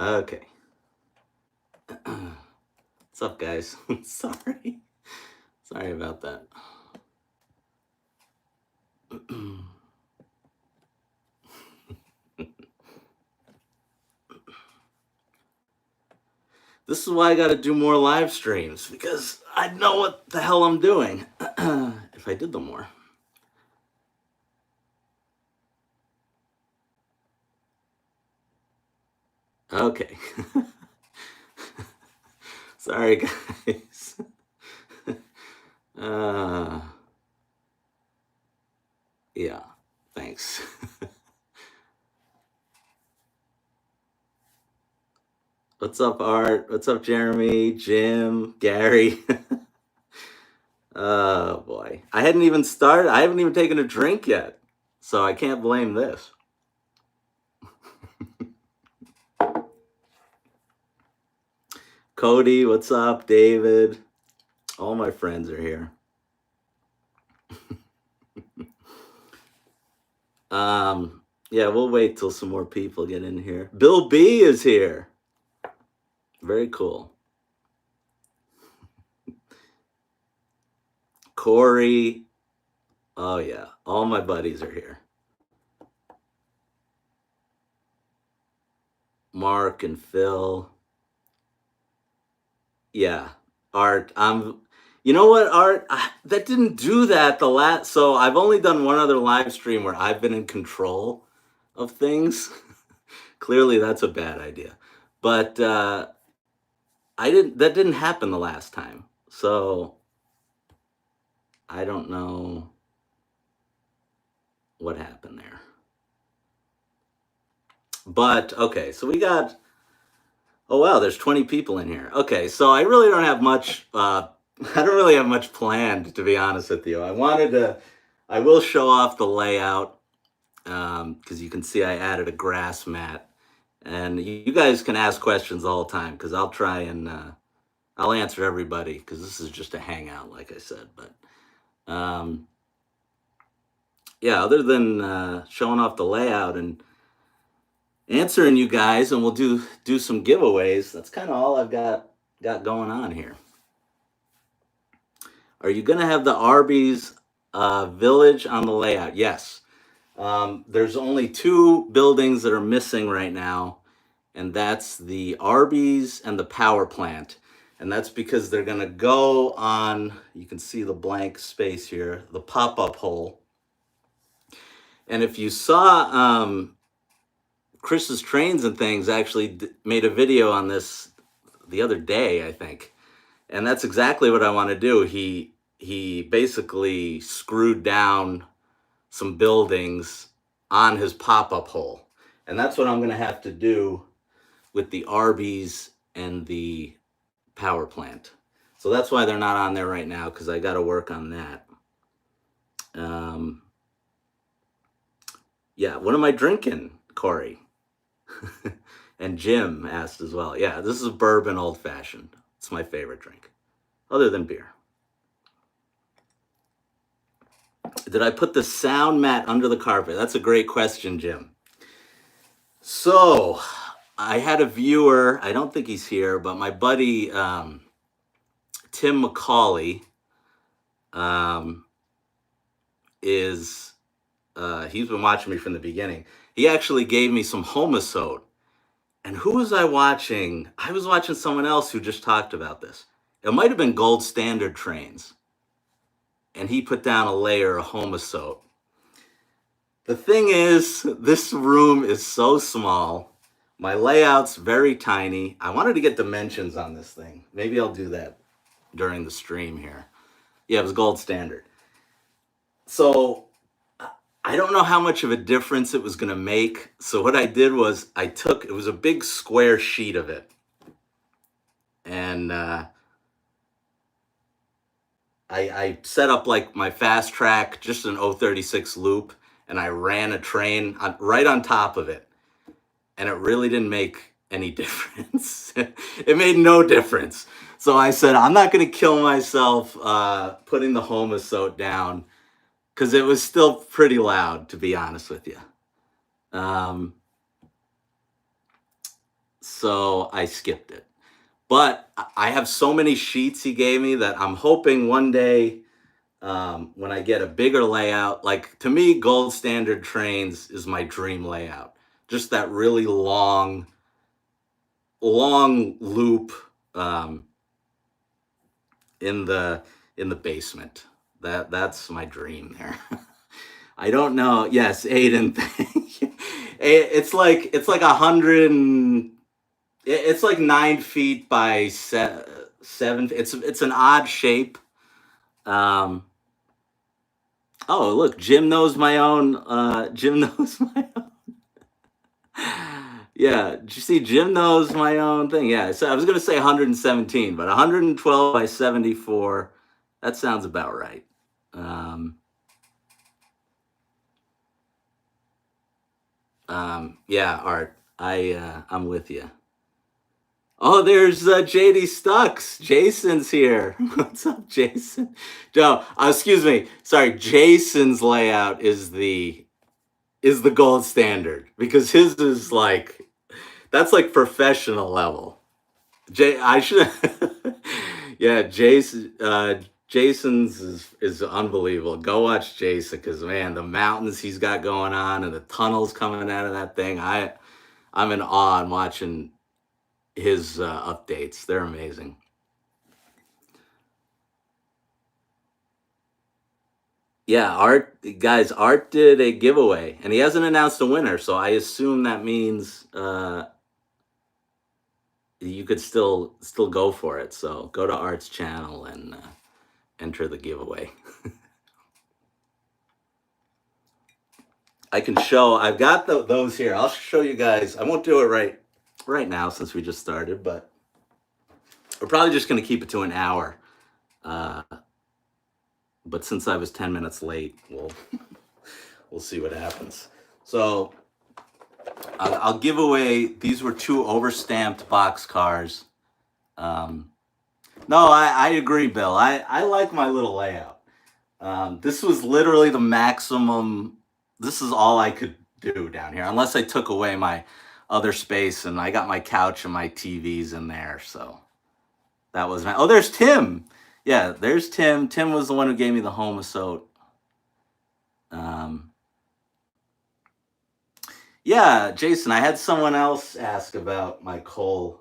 Okay. What's up, guys? Sorry. Sorry about that. This is why I got to do more live streams, because I'd know what the hell I'm doing if I did them more. Okay. Sorry, guys. Yeah, thanks. What's up, Art? What's up, Jeremy, Jim, Gary? Oh, boy. I hadn't even started. I haven't even taken a drink yet, so I can't blame this. Cody, what's up? David. All my friends are here. Yeah, we'll wait till some more people get in here. Bill B is here. Very cool. Corey. Oh, yeah. All my buddies are here. Mark and Phil. Yeah. Art. You know what, Art? That didn't do that the last. So I've only done one other live stream where I've been in control of things. Clearly, that's a bad idea. But that didn't happen the last time. So I don't know what happened there. But okay, so we got. Oh wow, there's 20 people in here. Okay, so I really don't have much. I don't really have much planned, to be honest with you. I will show off the layout because you can see I added a grass mat, and you guys can ask questions all the time because I'll try and I'll answer everybody because this is just a hangout, like I said. But yeah, other than showing off the layout and answering you guys, and we'll do some giveaways. That's kind of all I've got going on here. Are you gonna have the Arby's Village on the layout? Yes. There's only two buildings that are missing right now, and that's the Arby's and the power plant. And that's because they're gonna go on. You can see the blank space here, the pop-up hole. And if you saw Chris's Trains and Things actually made a video on this the other day, I think. And that's exactly what I want to do. He basically screwed down some buildings on his pop-up hole. And that's what I'm going to have to do with the Arby's and the power plant. So that's why they're not on there right now, because I got to work on that. Yeah, what am I drinking, Corey? And Jim asked as well. Yeah, this is bourbon old fashioned. It's my favorite drink, other than beer. Did I put the sound mat under the carpet? That's a great question, Jim. So I had a viewer, I don't think he's here, but my buddy Tim McCauley he's been watching me from the beginning. He actually gave me some Homisote. And who was I watching? I was watching someone else who just talked about this. It might have been Gold Standard Trains. And he put down a layer of Homisote. The thing is, this room is so small. My layout's very tiny. I wanted to get dimensions on this thing. Maybe I'll do that during the stream here. Yeah, it was Gold Standard. So I don't know how much of a difference it was going to make. So what I did was it was a big square sheet of it. And I set up like my fast track, just an 036 loop, and I ran a train right on top of it. And it really didn't make any difference. It made no difference. So I said, I'm not going to kill myself putting the Homisote down, because it was still pretty loud, to be honest with you. so I skipped it. But I have so many sheets he gave me that I'm hoping one day, when I get a bigger layout, like to me, gold standard trains is my dream layout. Just that really long loop, um, in the basement. That's my dream there. I don't know. Yes, Aiden. Thank you. It's like 100. It's like 9 feet by 7. It's an odd shape. Um, oh, look, Jim knows my own. Jim knows my own. Yeah, did you see? Jim knows my own thing. Yeah, so I was gonna say 117, but 112 by 74. That sounds about right. Um, yeah, Art. I'm with you. Oh, there's JD Stux. Jason's here. What's up, Jason? No, excuse me. Sorry, Jason's layout is the gold standard because his is like that's like professional level. I should. Yeah, Jason's is unbelievable. Go watch Jason because man, the mountains he's got going on and the tunnels coming out of that thing. I'm in awe and watching his updates. They're amazing. Yeah, Art did a giveaway, and he hasn't announced a winner, so I assume that means you could still go for it. So go to Art's channel and enter the giveaway. I can show. I've got those here. I'll show you guys. I won't do it right now since we just started, but we're probably just going to keep it to an hour. Uh, but since I was 10 minutes late, we'll see what happens. So I'll give away. These were 2 overstamped box cars. No, I agree, Bill. I like my little layout. This was literally the maximum. This is all I could do down here, unless I took away my other space and I got my couch and my TVs in there. So that was my. Oh, there's Tim. Yeah, there's Tim. Tim was the one who gave me the Homosote. Um, yeah, Jason. I had someone else ask about my coaling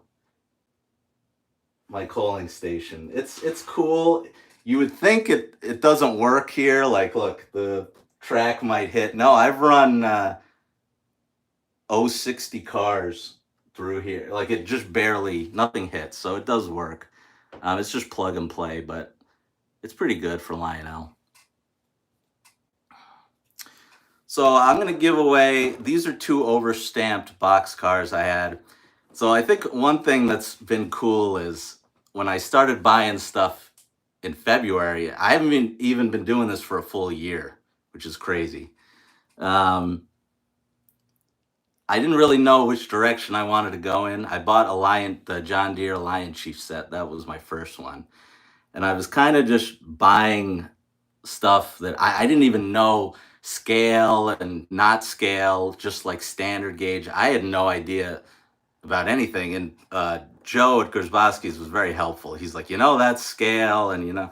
station. It's cool. You would think it doesn't work here. Like, look, the track might hit. No, I've run 060 cars through here. Like it just barely nothing hits, so it does work. It's just plug and play, but it's pretty good for Lionel. So I'm gonna give away. These are 2 overstamped box cars I had. So I think one thing that's been cool is when I started buying stuff in February, I haven't even been doing this for a full year, which is crazy. Um, I didn't really know which direction I wanted to go in. I bought the John Deere Lion Chief set. That was my first one. And I was kind of just buying stuff that I didn't even know scale and not scale, just like standard gauge. I had no idea about anything. And Joe at Gersbowski's was very helpful. He's like, that's scale. And,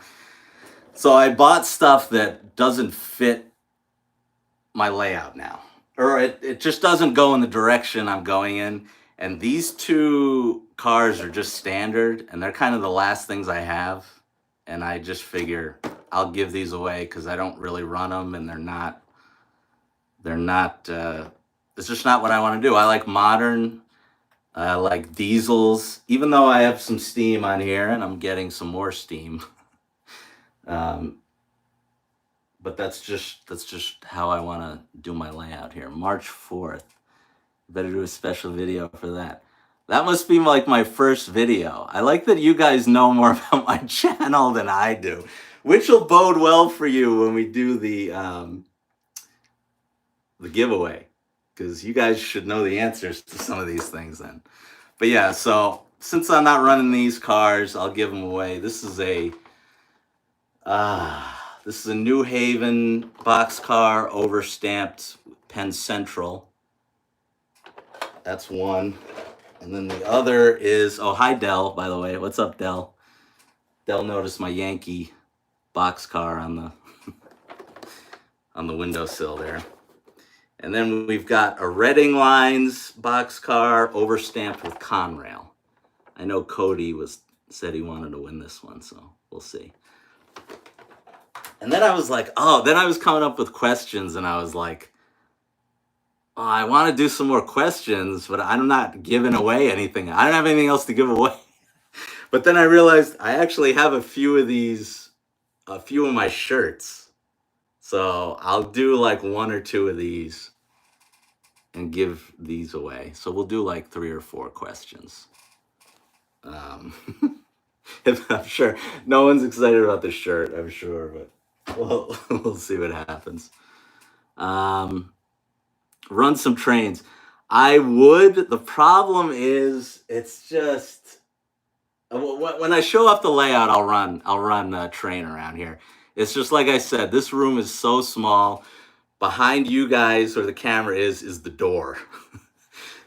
so I bought stuff that doesn't fit my layout now, or it just doesn't go in the direction I'm going in. And these 2 cars are just standard, and they're kind of the last things I have. And I just figure I'll give these away because I don't really run them, and they're not. It's just not what I want to do. I like modern. I like diesels, even though I have some steam on here, and I'm getting some more steam. But that's just how I want to do my layout here. March 4th. Better do a special video for that. That must be like my first video. I like that you guys know more about my channel than I do, which will bode well for you when we do the giveaway, because you guys should know the answers to some of these things then. But yeah, so since I'm not running these cars, I'll give them away. This is a New Haven boxcar overstamped Penn Central. That's one. And then the other is, oh, hi, Dell, by the way. What's up, Dell? Dell noticed my Yankee boxcar on the windowsill there. And then we've got a Reading Lines boxcar overstamped with Conrail. I know Cody said he wanted to win this one, so we'll see. And then I was like, then I was coming up with questions, and I was like, oh, I want to do some more questions, but I'm not giving away anything. I don't have anything else to give away. But then I realized I actually have a few of my shirts. So I'll do like one or two of these and give these away. So we'll do like 3 or 4 questions. I'm sure no one's excited about the shirt, I'm sure, but we'll see what happens. Run some trains. I would. The problem is, it's just when I show off the layout, I'll run a train around here. It's just like I said, this room is so small. Behind you guys, where the camera is the door.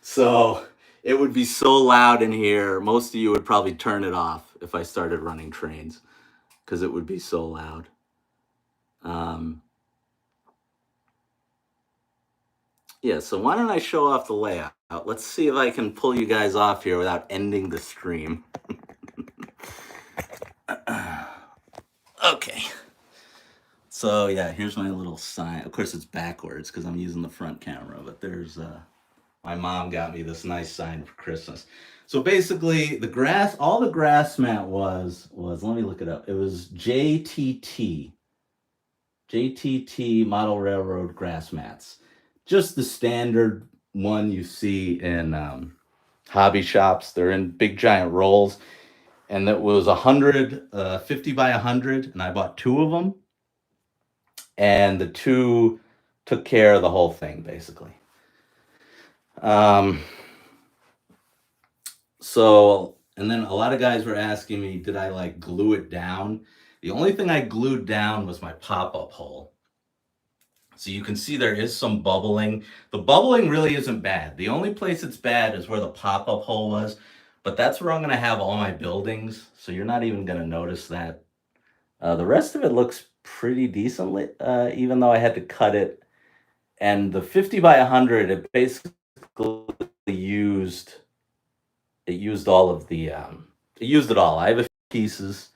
So it would be so loud in here. Most of you would probably turn it off if I started running trains, because it would be so loud. Yeah, so why don't I show off the layout? Let's see if I can pull you guys off here without ending the stream. Okay. So yeah, here's my little sign. Of course, it's backwards because I'm using the front camera, but there's my mom got me this nice sign for Christmas. So basically, all the grass mat was let me look it up. It was JTT Model Railroad grass mats, just the standard one you see in hobby shops. They're in big giant rolls, and that was 50 by 100, and I bought 2 of them, and the 2 took care of the whole thing basically. So, and then a lot of guys were asking me, did I like glue it down? The only thing I glued down was my pop-up hole. So you can see there is some bubbling. The bubbling really isn't bad. The only place it's bad is where the pop-up hole was, but that's where I'm going to have all my buildings, so you're not even going to notice that. The rest of it looks pretty decently, even though I had to cut it. And the 50 by 100, it basically used all of the it used it all. I have a few pieces.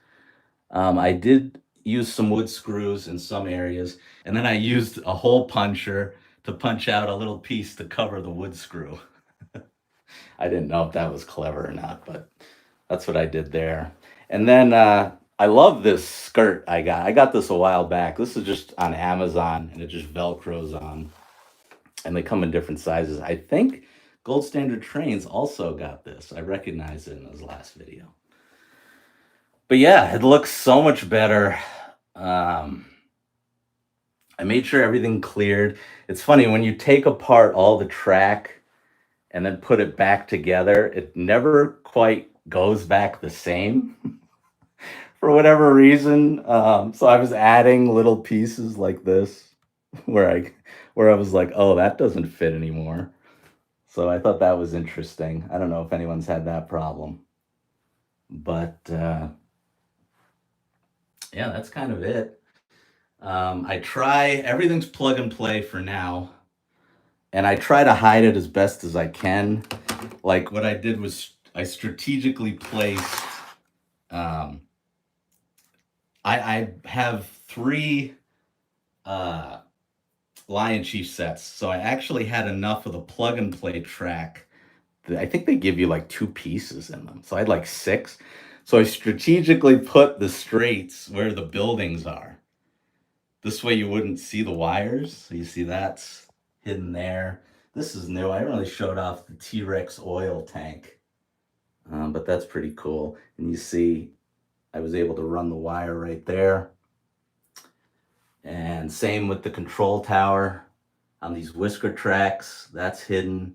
I did use some wood screws in some areas, and then I used a hole puncher to punch out a little piece to cover the wood screw. I didn't know if that was clever or not, but that's what I did there. And then I love this skirt I got. I got this a while back. This is just on Amazon, and it just Velcros on. And they come in different sizes. I think Gold Standard Trains also got this. I recognized it in his last video. But yeah, it looks so much better. I made sure everything cleared. It's funny, when you take apart all the track and then put it back together, it never quite goes back the same for whatever reason. So I was adding little pieces like this where I was like, oh, that doesn't fit anymore. So I thought that was interesting. I don't know if anyone's had that problem. But yeah, that's kind of it. Everything's plug and play for now. And I try to hide it as best as I can. Like what I did was I strategically placed, I have 3 Lion Chief sets. So I actually had enough of the plug and play track. I think they give you like 2 pieces in them. So I had like 6. So I strategically put the straights where the buildings are. This way you wouldn't see the wires. So you see that's hidden there. This is new. I really showed off the T-Rex oil tank. But that's pretty cool. And you see I was able to run the wire right there. And same with the control tower on these whisker tracks. That's hidden.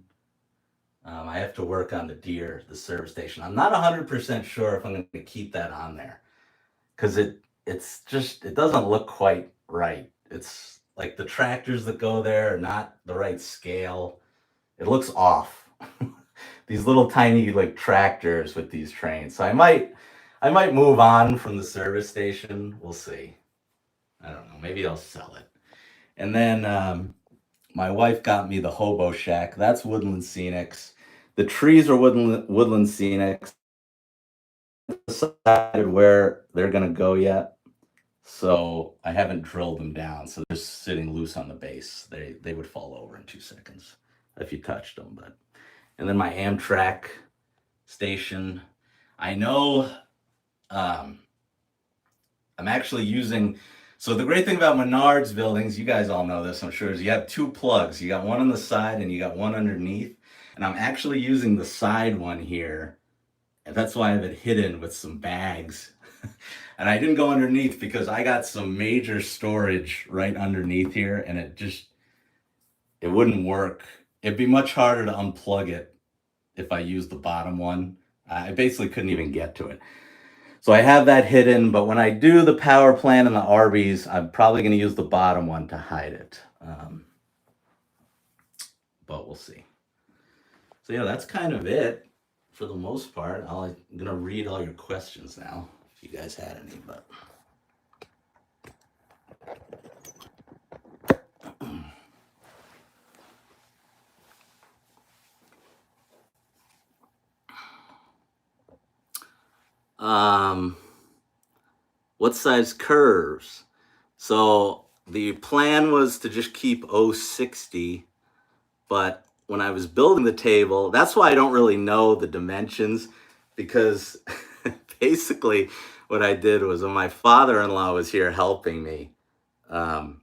I have to work on the service station. I'm not 100% sure if I'm going to keep that on there, because it doesn't look quite right. It's like the tractors that go there are not the right scale. It looks off. these little tiny like tractors with these trains. So I might move on from the service station. We'll see. I don't know. Maybe I'll sell it. And then my wife got me the hobo shack. That's Woodland Scenics. The trees are Woodland Scenics. Decided where they're gonna go yet, so I haven't drilled them down. So they're sitting loose on the base. They would fall over in 2 seconds if you touched them. But and then my Amtrak station. I know um, I'm actually using. So the great thing about Menards buildings, you guys all know this, I'm sure, is you have two plugs. You got one on the side and you got one underneath. And I'm actually using the side one here. And that's why I have it hidden with some bags. And I didn't go underneath because I got some major storage right underneath here, and it wouldn't work. It'd be much harder to unplug it if I used the bottom one. I basically couldn't even get to it. So I have that hidden, but when I do the power plant and the Arby's, I'm probably going to use the bottom one to hide it. But we'll see. So yeah, that's kind of it for the most part. I'm going to read all your questions now, if you guys had any. But what size curves? So the plan was to just keep 060, but when I was building the table, that's why I don't really know the dimensions, because basically what I did was when my father-in-law was here helping me, um,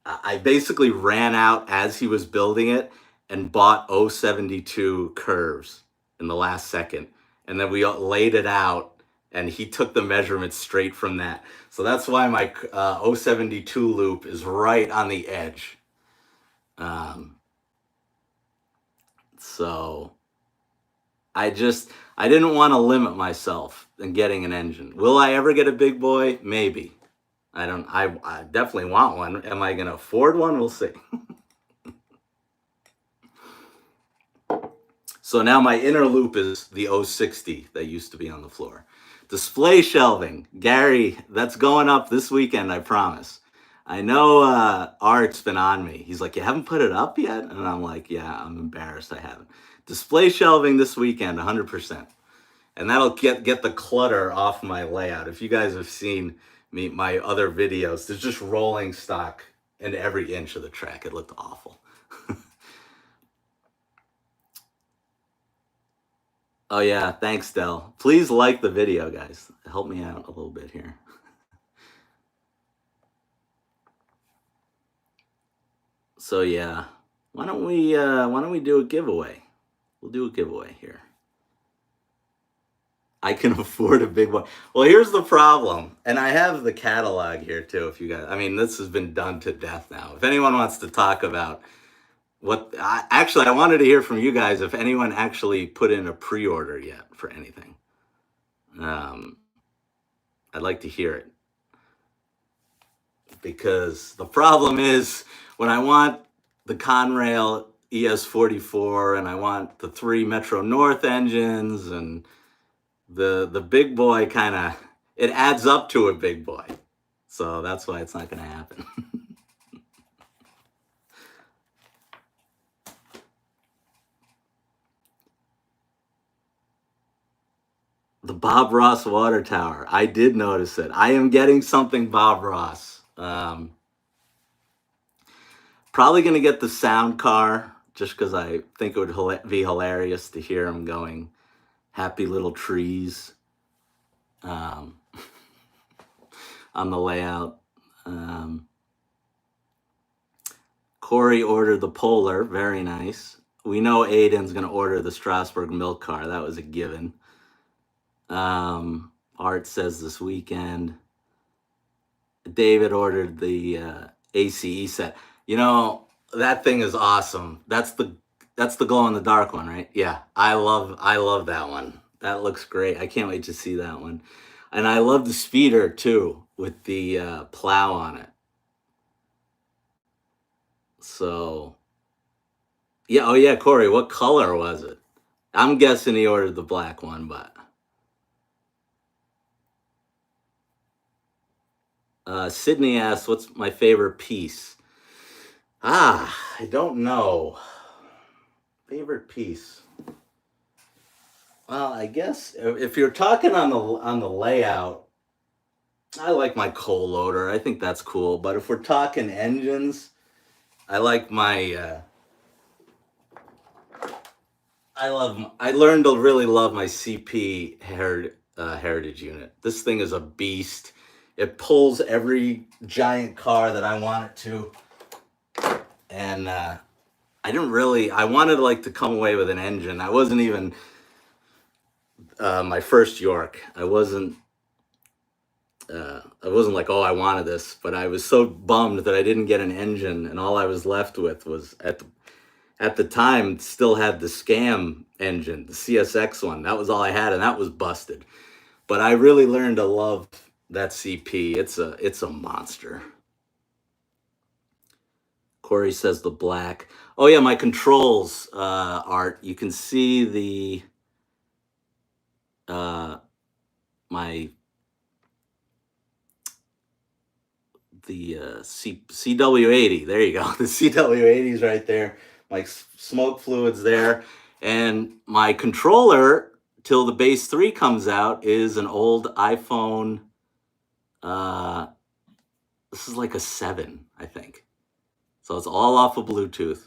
I basically ran out as he was building it and bought 072 curves in the last second. And then we laid it out and he took the measurements straight from that. So that's why my 072 loop is right on the edge. Um, so I didn't want to limit myself in getting an engine. Will I ever get a big boy? Maybe. I definitely want one. Am I going to afford one? We'll see. So now my inner loop is the 060 that used to be on the floor. Display shelving. Gary, that's going up this weekend, I promise. I know Art's been on me. He's like, you haven't put it up yet? And I'm like, yeah, I'm embarrassed I haven't. Display shelving this weekend, 100%. And that'll get the clutter off my layout. If you guys have seen my other videos, there's just rolling stock in every inch of the track. It looked awful. Oh yeah, thanks, Del. Please like the video, guys. Help me out a little bit here. So yeah, why don't we do a giveaway? We'll do a giveaway here. I can afford a big one. Well, here's the problem, and I have the catalog here too. If you guys, I mean, this has been done to death now. If anyone wants to talk about I wanted to hear from you guys if anyone actually put in a pre-order yet for anything. Um, I'd like to hear it. Because the problem is when I want the Conrail ES44 and I want the 3 Metro North engines and the big boy kind of, it adds up to a big boy. So that's why it's not going to happen. The Bob Ross water tower. I did notice it. I am getting something Bob Ross. Probably going to get the sound car just because I think it would be hilarious to hear him going, happy little trees on the layout. Corey ordered the Polar. Very nice. We know Aiden's going to order the Strasbourg milk car. That was a given. Art says this weekend. David ordered the ACE set. You know, that thing is awesome. That's the glow in the dark one, right? Yeah, I love that one. That looks great. I can't wait to see that one. And I love the speeder too with the plow on it. So Yeah, oh yeah, Corey, what color was it? I'm guessing he ordered the black one, but Sydney asks, "What's my favorite piece?" I don't know. Favorite piece. Well, I guess if you're talking on the layout, I like my coal loader. I think that's cool. But if we're talking engines, I like my. I learned to really love my CP heritage unit. This thing is a beast. It pulls every giant car that I want it to, and I didn't really. I wanted like to come away with an engine. I wasn't even my first York. I wasn't like, oh, I wanted this, but I was so bummed that I didn't get an engine, and all I was left with was at the time still had the scam engine, the CSX one. That was all I had, and that was busted. But I really learned to love that CP. It's a monster. Corey says the black. Oh yeah, my controls, Art. You can see uh, my CW80. There you go. The CW80 is right there. My smoke fluids there, and my controller till the base 3 comes out is an old iPhone. Uh, this is like a 7, I think. So it's all off of Bluetooth.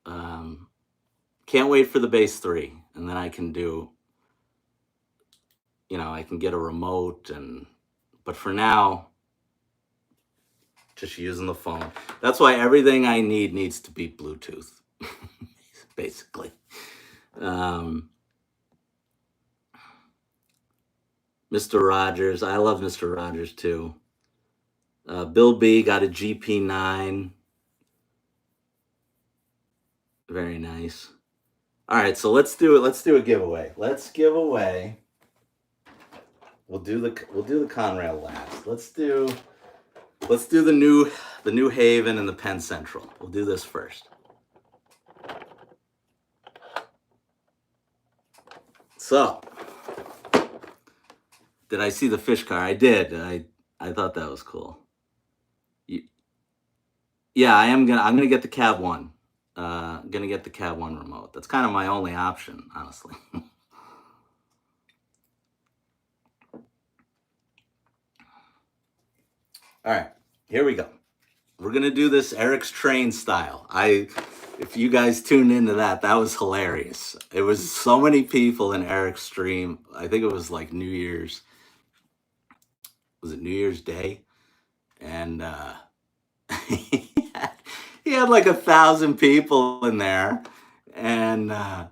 Um, can't wait for the base 3, and then I can do. I can get a remote, and but for now, just using the phone. That's why everything I need needs to be Bluetooth, basically. Um, Mr. Rogers, I love Mr. Rogers too. Bill B got a GP9, very nice. All right, so let's do it. Let's do a giveaway. Let's give away. We'll do the Conrail last. Let's do the New Haven and the Penn Central. We'll do this first. So, did I see the fish car? I did. I thought that was cool. Yeah, I'm gonna get the cab one. Gonna get the cab one remote. That's kind of my only option, honestly. All right, here we go. We're gonna do this Eric's train style. If you guys tuned into that, that was hilarious. It was so many people in Eric's stream. I think it was like New Year's. Was it New Year's Day? And he had like 1,000 people in there, and I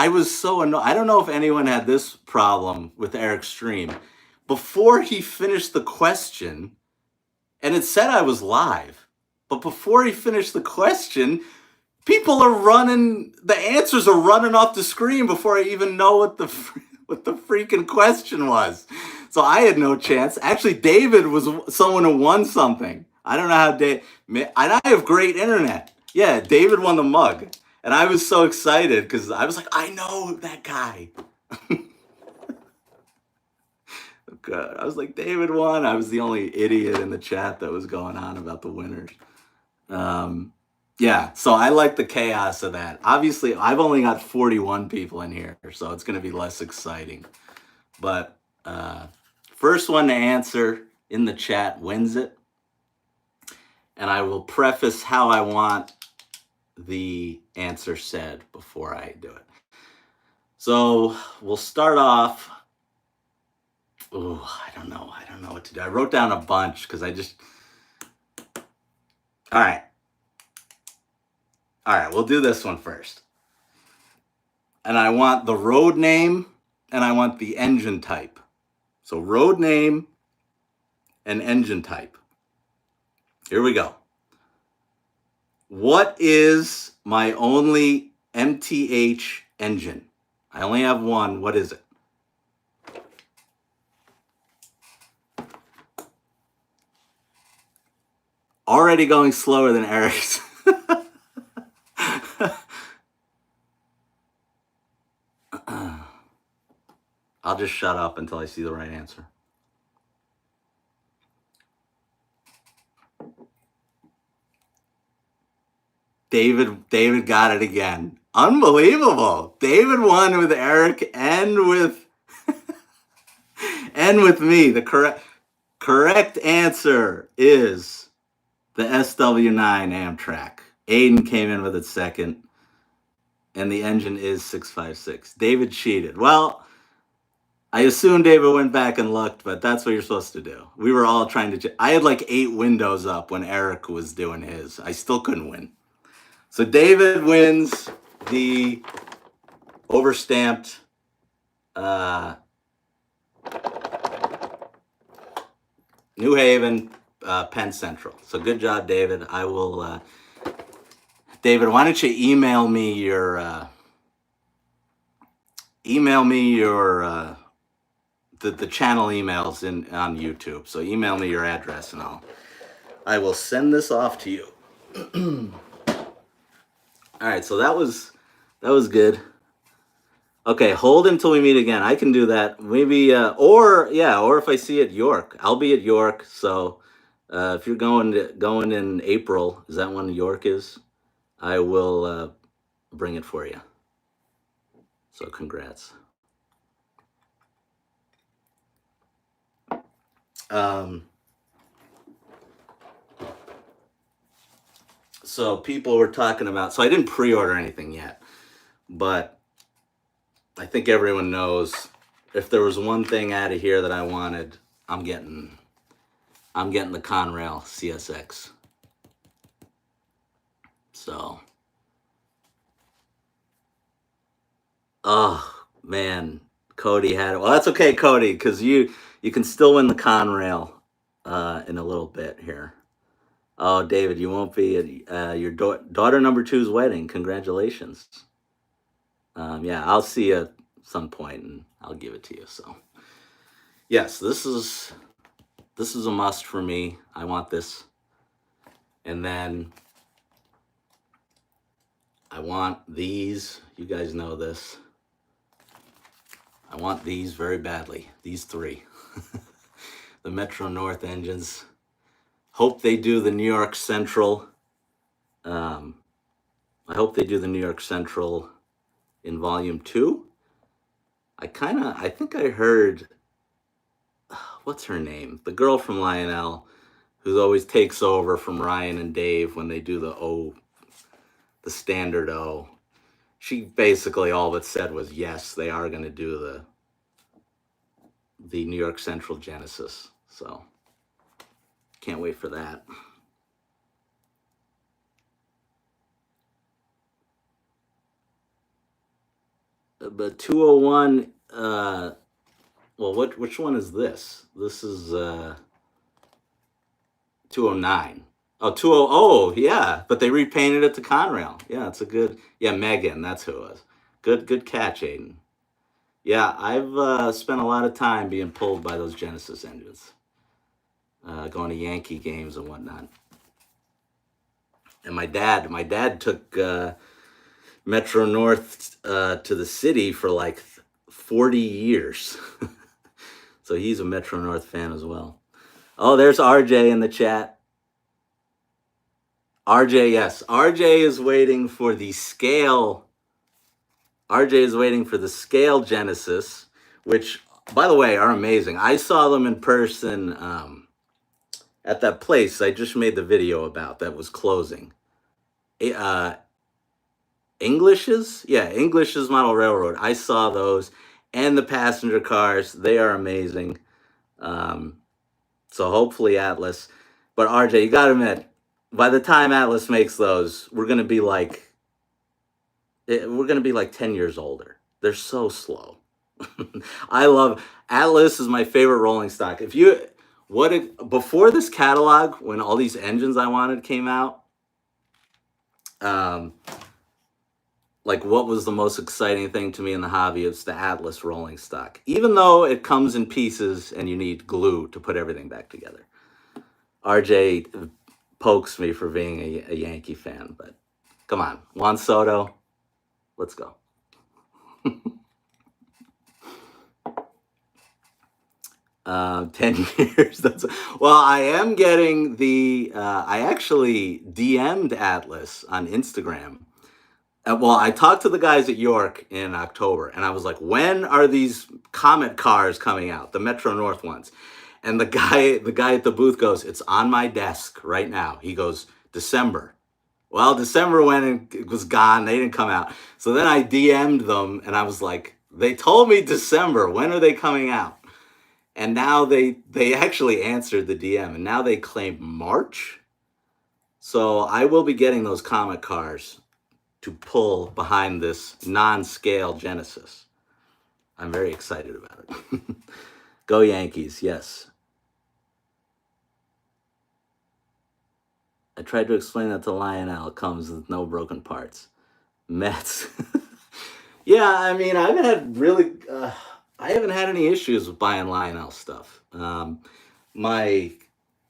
was so annoyed. I don't know if anyone had this problem with Eric's stream. Before he finished the question, and it said I was live, but before he finished the question, people are running. The answers are running off the screen before I even know what what the freaking question was. So I had no chance. Actually, David was someone who won something. I don't know how Dave. And I have great internet. Yeah, David won the mug, and I was so excited because I was like, I know that guy. God. I was like, David won. I was the only idiot in the chat that was going on about the winners. Yeah, so I like the chaos of that. Obviously, I've only got 41 people in here, so it's going to be less exciting. But first one to answer in the chat wins it. And I will preface how I want the answer said before I do it. So we'll start off. Oh, I don't know what to do. I wrote down a bunch because I just. All right. All right, we'll do this one first. And I want the road name and I want the engine type. So road name and engine type. Here we go. What is my only MTH engine? I only have one. What is it? already going slower than Eric's. I'll just shut up until I see the right answer. David got it again. Unbelievable. David won with Eric and with me. The correct answer is the SW9 Amtrak. Aiden came in with it second, and the engine is 656. David cheated. Well, I assume David went back and looked, but that's what you're supposed to do. We were all trying to. I had like 8 windows up when Eric was doing his. I still couldn't win. So David wins the overstamped New Haven Penn Central. So good job, David. I will. David, why don't you email me your the channel emails on YouTube. So email me your address and I will send this off to you. All right, so that was good. Okay, hold until we meet again. I can do that. Maybe or if I see you at York, I'll be at York. So if you're going in April, is that when York is? I will bring it for you. So congrats. So people were talking about. So I didn't pre-order anything yet, but I think everyone knows if there was one thing out of here that I wanted, I'm getting the Conrail CSX. So, oh man, Cody had it. Well, that's okay, Cody, because you can still win the Conrail in a little bit here. Oh, David, you won't be at your daughter number 2's wedding. Congratulations. Yeah, I'll see you at some point and I'll give it to you. So, yes, this is a must for me. I want this. And then I want these. You guys know this. I want these very badly. These 3. The Metro North engines. Hope they do the New York Central. I hope they do the New York Central in volume 2. I think I heard, what's her name? The girl from Lionel, who always takes over from Ryan and Dave when they do the standard O. She basically all but said was, yes, they are going to do the New York Central Genesis. So can't wait for that. But 201, well, which one is this? This is 209. Oh, 20, oh, yeah, but they repainted it to Conrail. Yeah, it's a good, yeah, Megan, that's who it was. Good catch, Aiden. Yeah, I've spent a lot of time being pulled by those Genesis engines, going to Yankee games and whatnot. And my dad took Metro North to the city for like 40 years. So he's a Metro North fan as well. Oh, there's RJ in the chat. RJ, yes. RJ is waiting for the scale. RJ is waiting for the scale Genesis, which, by the way, are amazing. I saw them in person at that place I just made the video about that was closing. English's? Yeah, English's Model Railroad. I saw those. And the passenger cars. They are amazing. So hopefully Atlas. But RJ, you got to admit, by the time Atlas makes those, we're going to be like 10 years older. They're so slow. I love Atlas is my favorite rolling stock. Before this catalog, when all these engines I wanted came out, like what was the most exciting thing to me in the hobby? It's the Atlas rolling stock. Even though it comes in pieces and you need glue to put everything back together. RJ, pokes me for being a Yankee fan, but come on, Juan Soto, let's go. 10 years. Well, I am getting the. I actually DM'd Atlas on Instagram. Well, I talked to the guys at York in October, and I was like, "When are these Comet cars coming out? The Metro North ones?" And the guy at the booth goes, "It's on my desk right now." He goes, "December." Well, December went and it was gone. They didn't come out. So then I DM'd them, and I was like, "They told me December. When are they coming out?" And now they actually answered the DM, and now they claim March. So I will be getting those Comet cars to pull behind this non-scale Genesis. I'm very excited about it. Go Yankees, yes. I tried to explain that to Lionel. It comes with no broken parts. Mets. Yeah, I mean, I haven't had any issues with buying Lionel stuff. My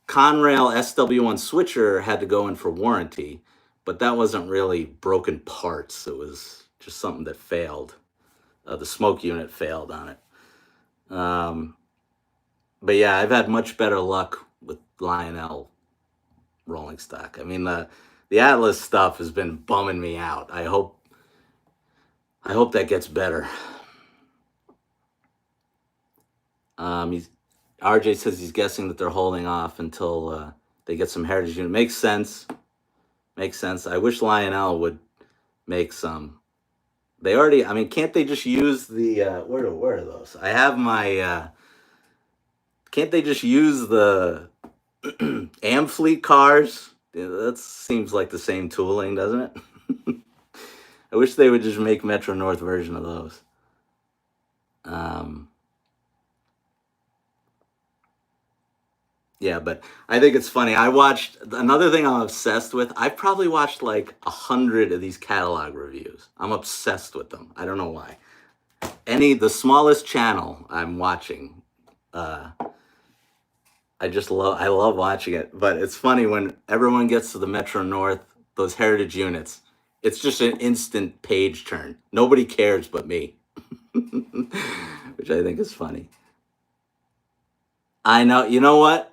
Conrail SW1 switcher had to go in for warranty, but that wasn't really broken parts. It was just something that failed. The smoke unit failed on it. But yeah, I've had much better luck with Lionel rolling stock. I mean, the Atlas stuff has been bumming me out. I hope that gets better. RJ says he's guessing that they're holding off until they get some heritage unit. Makes sense. Makes sense. I wish Lionel would make some. They already. I mean, can't they just use the where are those? I have my. Can't they just use the Amfleet cars? Yeah, that seems like the same tooling, doesn't it? I wish they would just make Metro North version of those. Yeah, but I think it's funny. I watched another thing I'm obsessed with. I've probably watched like 100 of these catalog reviews. I'm obsessed with them. I don't know why. The smallest channel I'm watching, I love watching it. But it's funny when everyone gets to the Metro North, those heritage units, it's just an instant page turn. Nobody cares but me, which I think is funny. I know. You know what?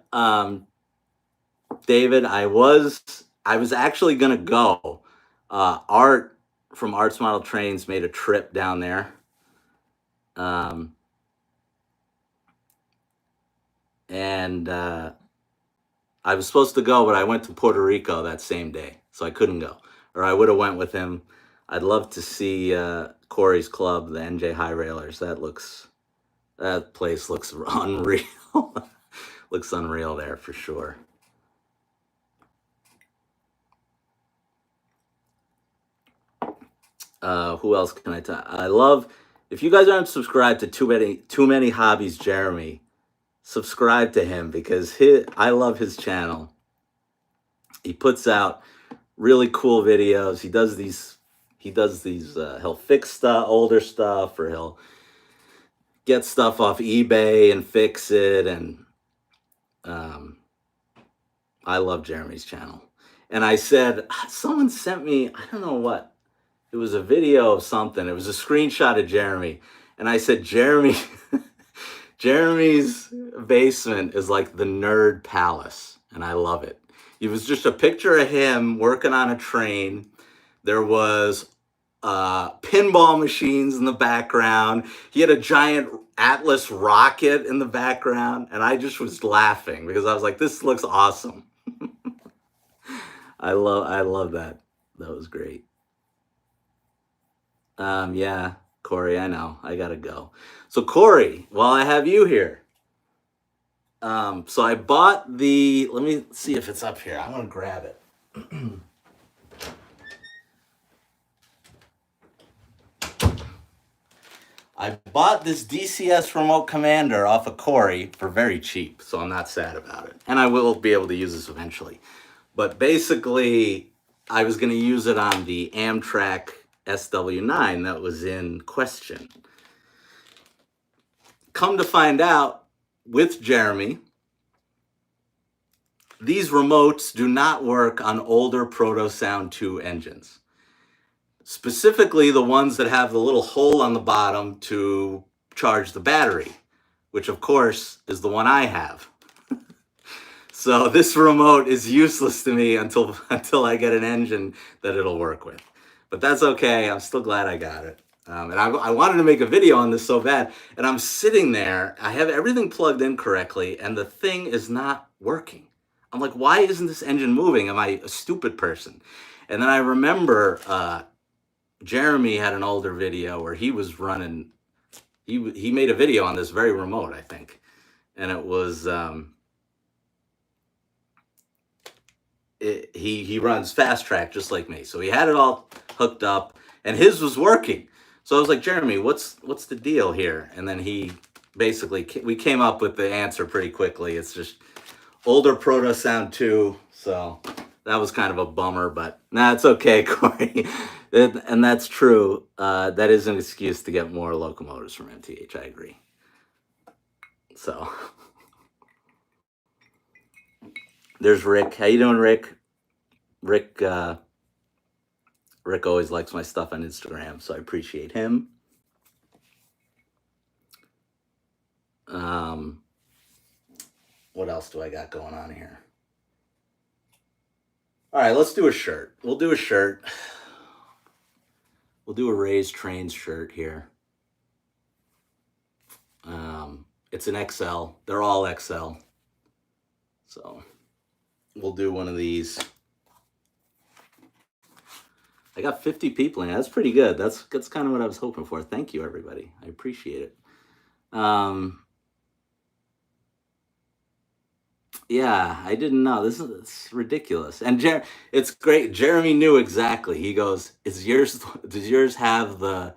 David, I was actually gonna go. Art from Arts Model Trains made a trip down there. And I was supposed to go, but I went to Puerto Rico that same day, so I couldn't go. Or I would have went with him. I'd love to see Corey's club, the NJ High Railers. That place looks unreal. Looks unreal there for sure. Who else can I tell? I love, if you guys aren't subscribed to Too Many Hobbies Jeremy, subscribe to him because I love his channel. He puts out really cool videos. He does these he'll fix stuff, older stuff, or he'll get stuff off eBay and fix it. And I love Jeremy's channel. And I said, someone sent me, I don't know what, it was a video of something. It was a screenshot of Jeremy. And I said, Jeremy's basement is like the nerd palace. And I love it. It was just a picture of him working on a train. There was pinball machines in the background. He had a giant Atlas rocket in the background. And I just was laughing because I was like, this looks awesome. I love that. That was great. Yeah, Corey, I know. I gotta go. So Corey, while I have you here, so I bought let me see if it's up here. I'm gonna grab it. I bought this DCS remote commander off of Corey for very cheap, so I'm not sad about it. And I will be able to use this eventually. But basically, I was gonna use it on the Amtrak SW9 that was in question. Come to find out, with Jeremy, these remotes do not work on older Proto Sound 2 engines. Specifically, the ones that have the little hole on the bottom to charge the battery, which of course is the one I have. So this remote is useless to me until I get an engine that it'll work with. But that's okay. I'm still glad I got it. And I wanted to make a video on this so bad. And I'm sitting there. I have everything plugged in correctly, and the thing is not working. I'm like, why isn't this engine moving? Am I a stupid person? And then I remember Jeremy had an older video where he was running. He made a video on this very remote, I think, and it was. He runs fast track just like me, so he had it all hooked up, and his was working. So I was like, Jeremy, what's the deal here? And then he basically we came up with the answer pretty quickly. It's just older Proto Sound 2. So that was kind of a bummer, but nah, it's okay, Corey. And that's true. That is an excuse to get more locomotives from MTH. I agree. So there's Rick. How you doing, Rick? Rick always likes my stuff on Instagram, so I appreciate him. What else do I got going on here? All right, let's do a shirt. We'll do a shirt. We'll do a Raised Trains shirt here. It's an XL. They're all XL. So we'll do one of these. I got 50 people in. That's pretty good. That's kind of what I was hoping for. Thank you, everybody. I appreciate it. Yeah, I didn't know. It's ridiculous. And it's great. Jeremy knew exactly. He goes, "Does yours have the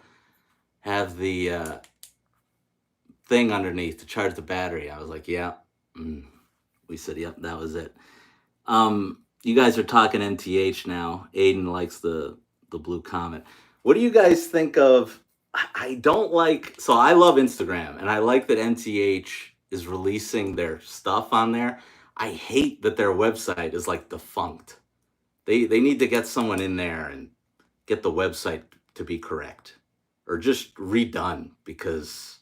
thing underneath to charge the battery?" I was like, "Yeah." We said, "Yep, that was it." You guys are talking NTH now. Aiden likes the blue comet. What do you guys think of? I don't like. So I love Instagram, and I like that NTH is releasing their stuff on there. I hate that their website is like defunct. They need to get someone in there and get the website to be correct, or just redone, because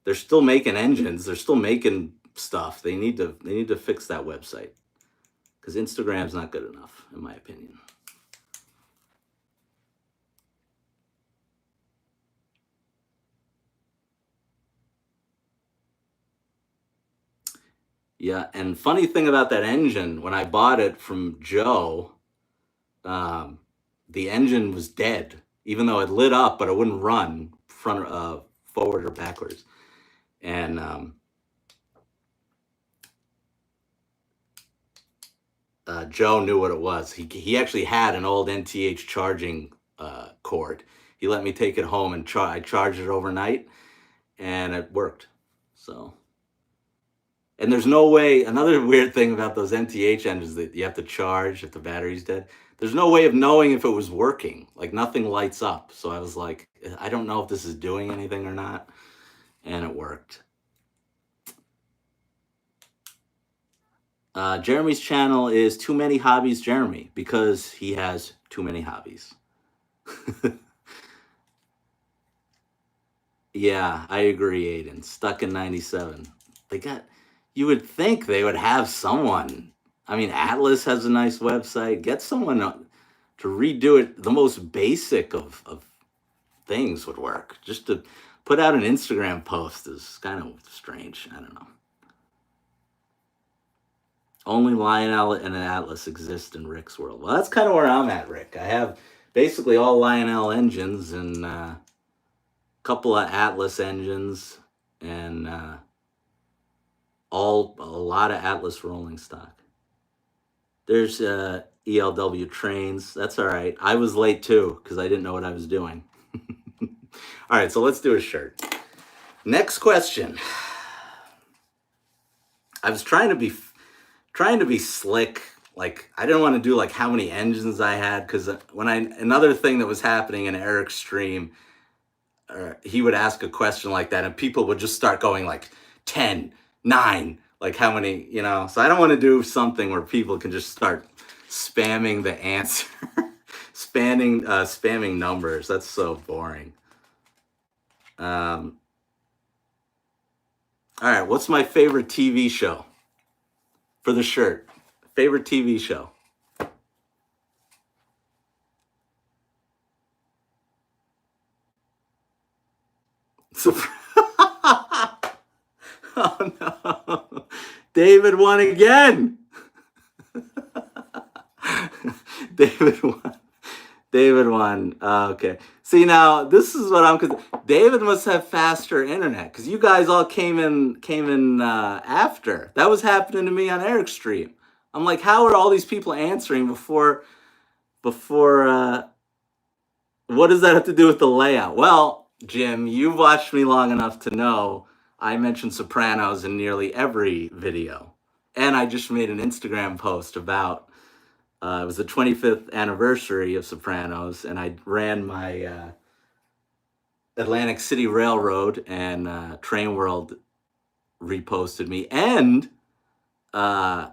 they're still making engines. They're still making stuff. They need to fix that website, because Instagram's not good enough, in my opinion. Yeah, and funny thing about that engine, when I bought it from Joe, the engine was dead, even though it lit up, but it wouldn't run forward or backwards. And Joe knew what it was. He actually had an old NTH charging cord. He let me take it home and I charged it overnight, and it worked. So. And there's no way, another weird thing about those NTH engines that you have to charge if the battery's dead, there's no way of knowing if it was working. Like, nothing lights up. So I was like, I don't know if this is doing anything or not. And it worked. Jeremy's channel is Too Many Hobbies Jeremy, because he has too many hobbies. Yeah, I agree, Aiden. Stuck in 97. You would think they would have someone. I mean, Atlas has a nice website. Get someone to redo it. The most basic of things would work. Just to put out an Instagram post is kind of strange. I don't know. Only Lionel and an Atlas exist in Rick's world. Well, that's kind of where I'm at, Rick. I have basically all Lionel engines and a couple of Atlas engines, and a lot of Atlas rolling stock. There's ELW trains. That's all right. I was late too because I didn't know what I was doing. All right, so let's do a shirt. Next question. I was trying to be slick. Like, I didn't want to do like how many engines I had, because another thing that was happening in Eric's stream, he would ask a question like that and people would just start going like 10, 9, like how many, so I don't want to do something where people can just start spamming the answer, spamming numbers. That's so boring. Um, all right, what's my favorite TV show for the shirt? Favorite TV show? Oh no, David won again. David won. David won. Okay. See, now this is what I'm. David must have faster internet because you guys all came in after. That was happening to me on Eric's stream. I'm like, how are all these people answering before? What does that have to do with the layout? Well, Jim, you've watched me long enough to know I mentioned Sopranos in nearly every video, and I just made an Instagram post about it was the 25th anniversary of Sopranos, and I ran my Atlantic City Railroad, and Train World reposted me, and uh,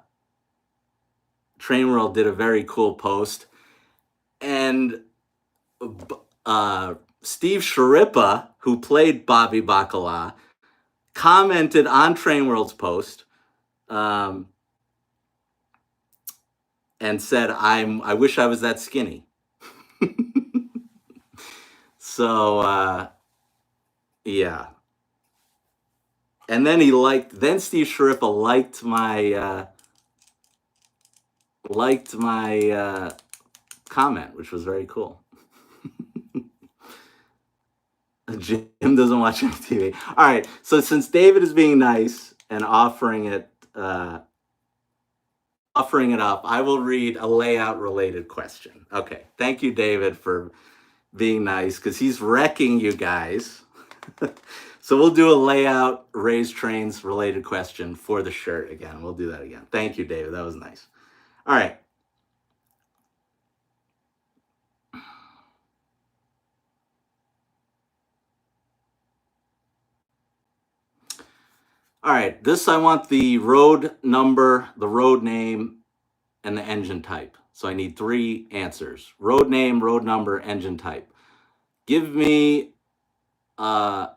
Train World did a very cool post, and Steve Sharippa, who played Bobby Bacala, commented on Train World's post um, and said, I wish I was that skinny." So yeah. And then then Steve Sharippa liked my comment, which was very cool. Jim doesn't watch any TV. All right, so since David is being nice and offering it up, I will read a layout related question. Okay, thank you, David, for being nice because he's wrecking you guys. So we'll do a layout raised trains related question for the shirt again. We'll do that again. Thank you, David. That was nice. All right. All right. This, I want the road number, the road name, and the engine type. So I need 3 answers: road name, road number, engine type. Give me uh,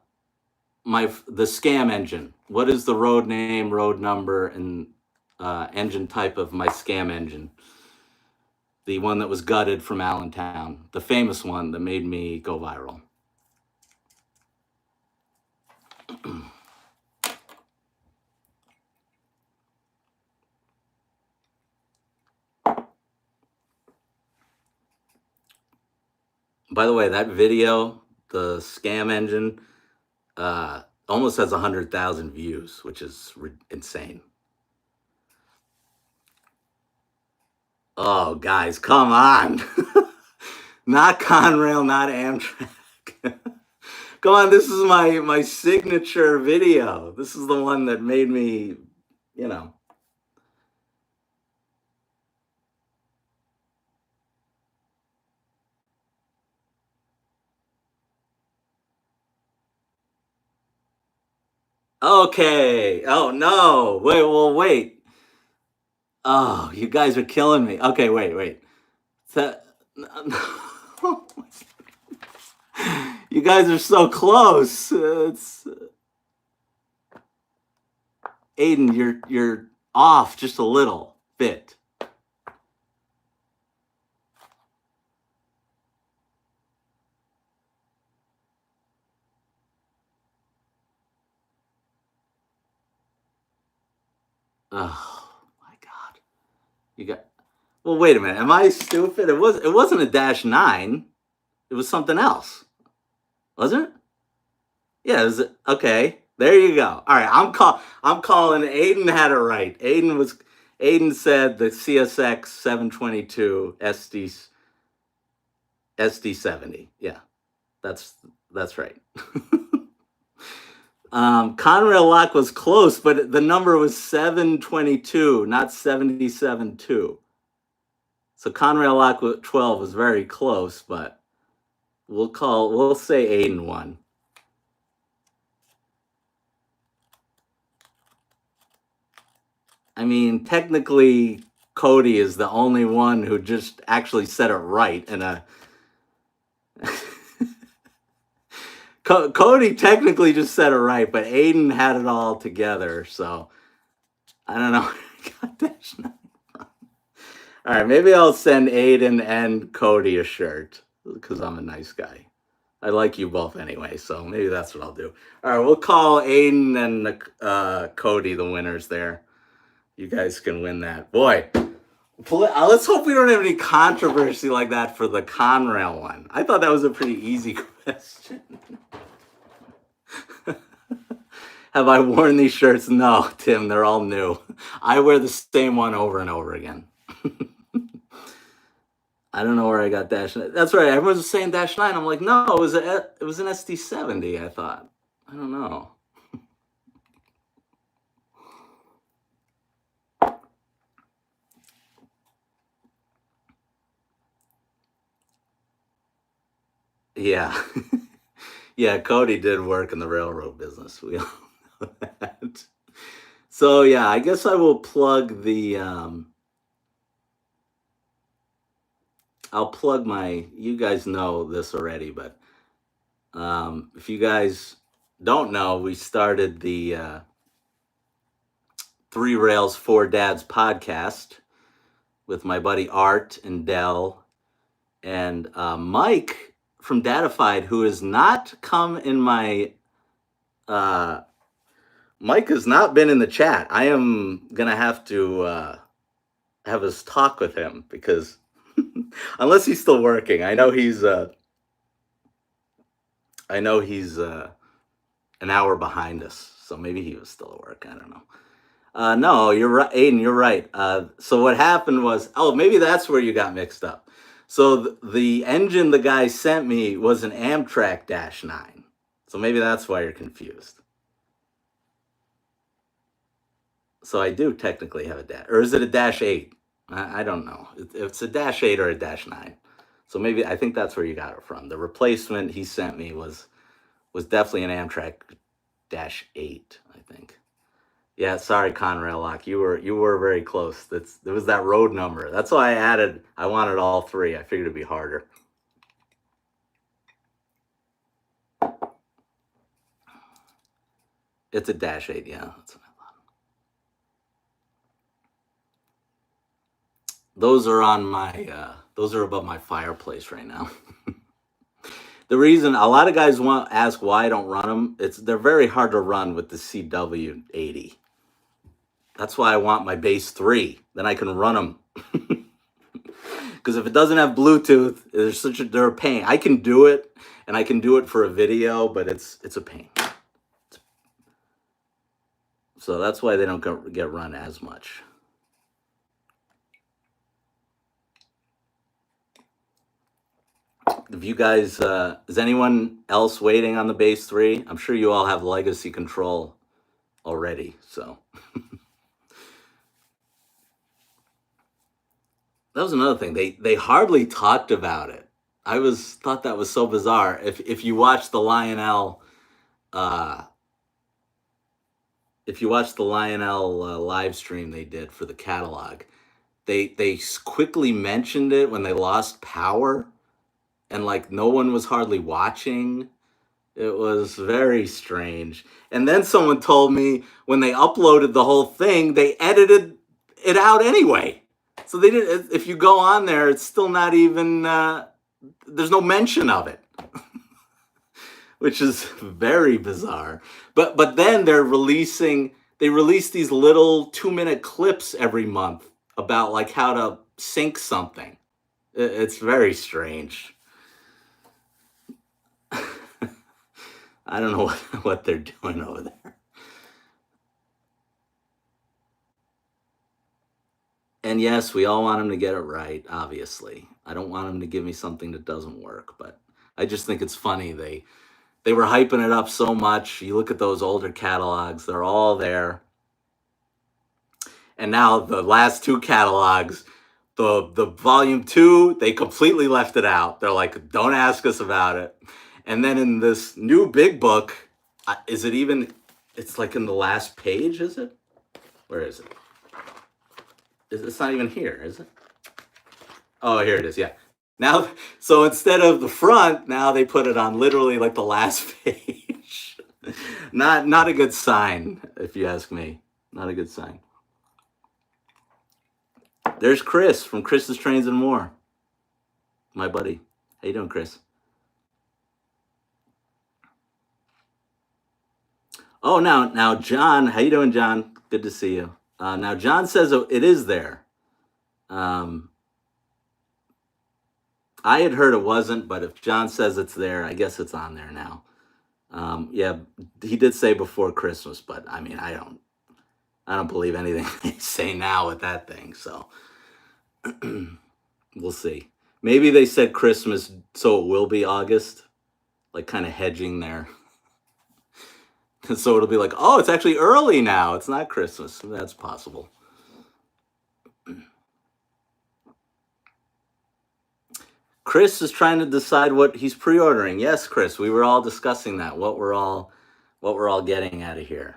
the scam engine. What is the road name, road number, and engine type of my scam engine? The one that was gutted from Allentown, the famous one that made me go viral. By the way, that video, the scam engine, almost has 100,000 views, which is insane. Oh, guys, come on. Not Conrail, not Amtrak. Come on, this is my signature video. This is the one that made me, you know. Okay. Oh no. Wait. Oh, you guys are killing me. Okay, wait. So, you guys are so close. It's Aiden, you're off just a little bit. Oh my god. You got Well, wait a minute. Am I stupid? It wasn't a -9. It was something else. Wasn't it? Yeah, it was okay. There you go. All right, I'm calling Aiden had it right. Aiden said the CSX 722 SD70. Yeah. That's right. Conrail Lock was close, but the number was 722, not 77.2. So Conrail Lock 12 was very close, but we'll say Aiden won. I mean, technically, Cody is the only one who just actually said it right. And Cody technically just said it right, but Aiden had it all together. So I don't know. God, that's not... All right, maybe I'll send Aiden and Cody a shirt because I'm a nice guy. I like you both anyway, so maybe that's what I'll do. All right, we'll call Aiden and Cody the winners there. You guys can win that. Boy, let's hope we don't have any controversy like that for the Conrail one. I thought that was a pretty easy question. Have I worn these shirts? No, Tim, they're all new. I wear the same one over and over again. I don't know where I got Dash 9. That's right. Everyone was saying Dash 9. I'm like, no, it was an SD70, I thought. I don't know. Yeah. Yeah, Cody did work in the railroad business. We all know that. So yeah, I guess I will plug the I'll plug my, you guys know this already, but if you guys don't know, we started the Three Rails, Four Dads podcast with my buddy Art and Dell and Mike from Datified, who has not come in my Mike has not been in the chat. I am gonna have to have us talk with him because unless he's still working, I know he's an hour behind us, so maybe he was still at work. I don't know. No, you're right, Aiden. You're right. So what happened was, oh, maybe that's where you got mixed up. So the engine the guy sent me was an Amtrak Dash 9. So maybe that's why you're confused. So I do technically have a dash, or is it a Dash 8? I don't know. It's a Dash 8 or a Dash 9. So maybe I think that's where you got it from. The replacement he sent me was definitely an Amtrak Dash 8, I think. Yeah, sorry, Conrail Lock. You were very close. There was that road number. That's why I wanted all three. I figured it'd be harder. It's a Dash 8, yeah. That's what I thought. Those are on my those are above my fireplace right now. The reason a lot of guys ask why I don't run them, they're very hard to run with the CW80. That's why I want my base 3. Then I can run them. Because if it doesn't have Bluetooth, they're a pain. I can do it, and I can do it for a video, but it's a pain. So that's why they don't get run as much. If you guys, is anyone else waiting on the base 3? I'm sure you all have legacy control already, so. That was another thing. They hardly talked about it. I thought that was so bizarre. If you watch the Lionel, live stream they did for the catalog, they quickly mentioned it when they lost power, and like no one was hardly watching. It was very strange. And then someone told me when they uploaded the whole thing, they edited it out anyway. So they did. If you go on there, it's still not even. There's no mention of it, which is very bizarre. But then they release these little 2-minute clips every month about like how to sync something. It's very strange. I don't know what they're doing over there. And yes, we all want him to get it right, obviously. I don't want him to give me something that doesn't work, but I just think it's funny. They were hyping it up so much. You look at those older catalogs, they're all there. And now the last 2 catalogs, the volume 2, they completely left it out. They're like, don't ask us about it. And then in this new big book, it's like in the last page, is it? Where is it? It's not even here, is it? Oh, here it is. Yeah. Now, so instead of the front, now they put it on literally like the last page. Not a good sign, if you ask me. Not a good sign. There's Chris from Chris's Trains and More, my buddy. How you doing, Chris? Oh, now, John. How you doing, John? Good to see you. Now, John says it is there. Um, I had heard it wasn't, but if John says it's there, I guess it's on there now. Yeah, he did say before Christmas, but I mean, I don't believe anything they say now with that thing. So we'll see. Maybe they said Christmas, so it will be August, like kind of hedging there. So it'll be like, oh, it's actually early now. It's not Christmas. That's possible. Chris is trying to decide what he's pre-ordering. Yes, Chris, we were all discussing that. What we're all getting out of here.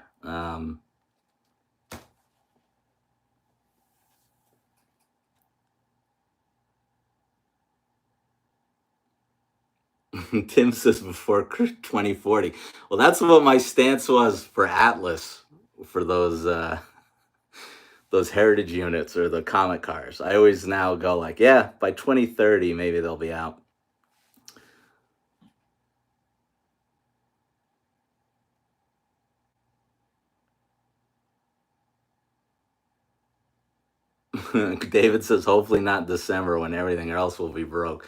Tim says before 2040. Well, that's what my stance was for Atlas, for those heritage units or the comic cars. I always now go like, yeah, by 2030 maybe they'll be out. David says hopefully not December when everything else will be broke.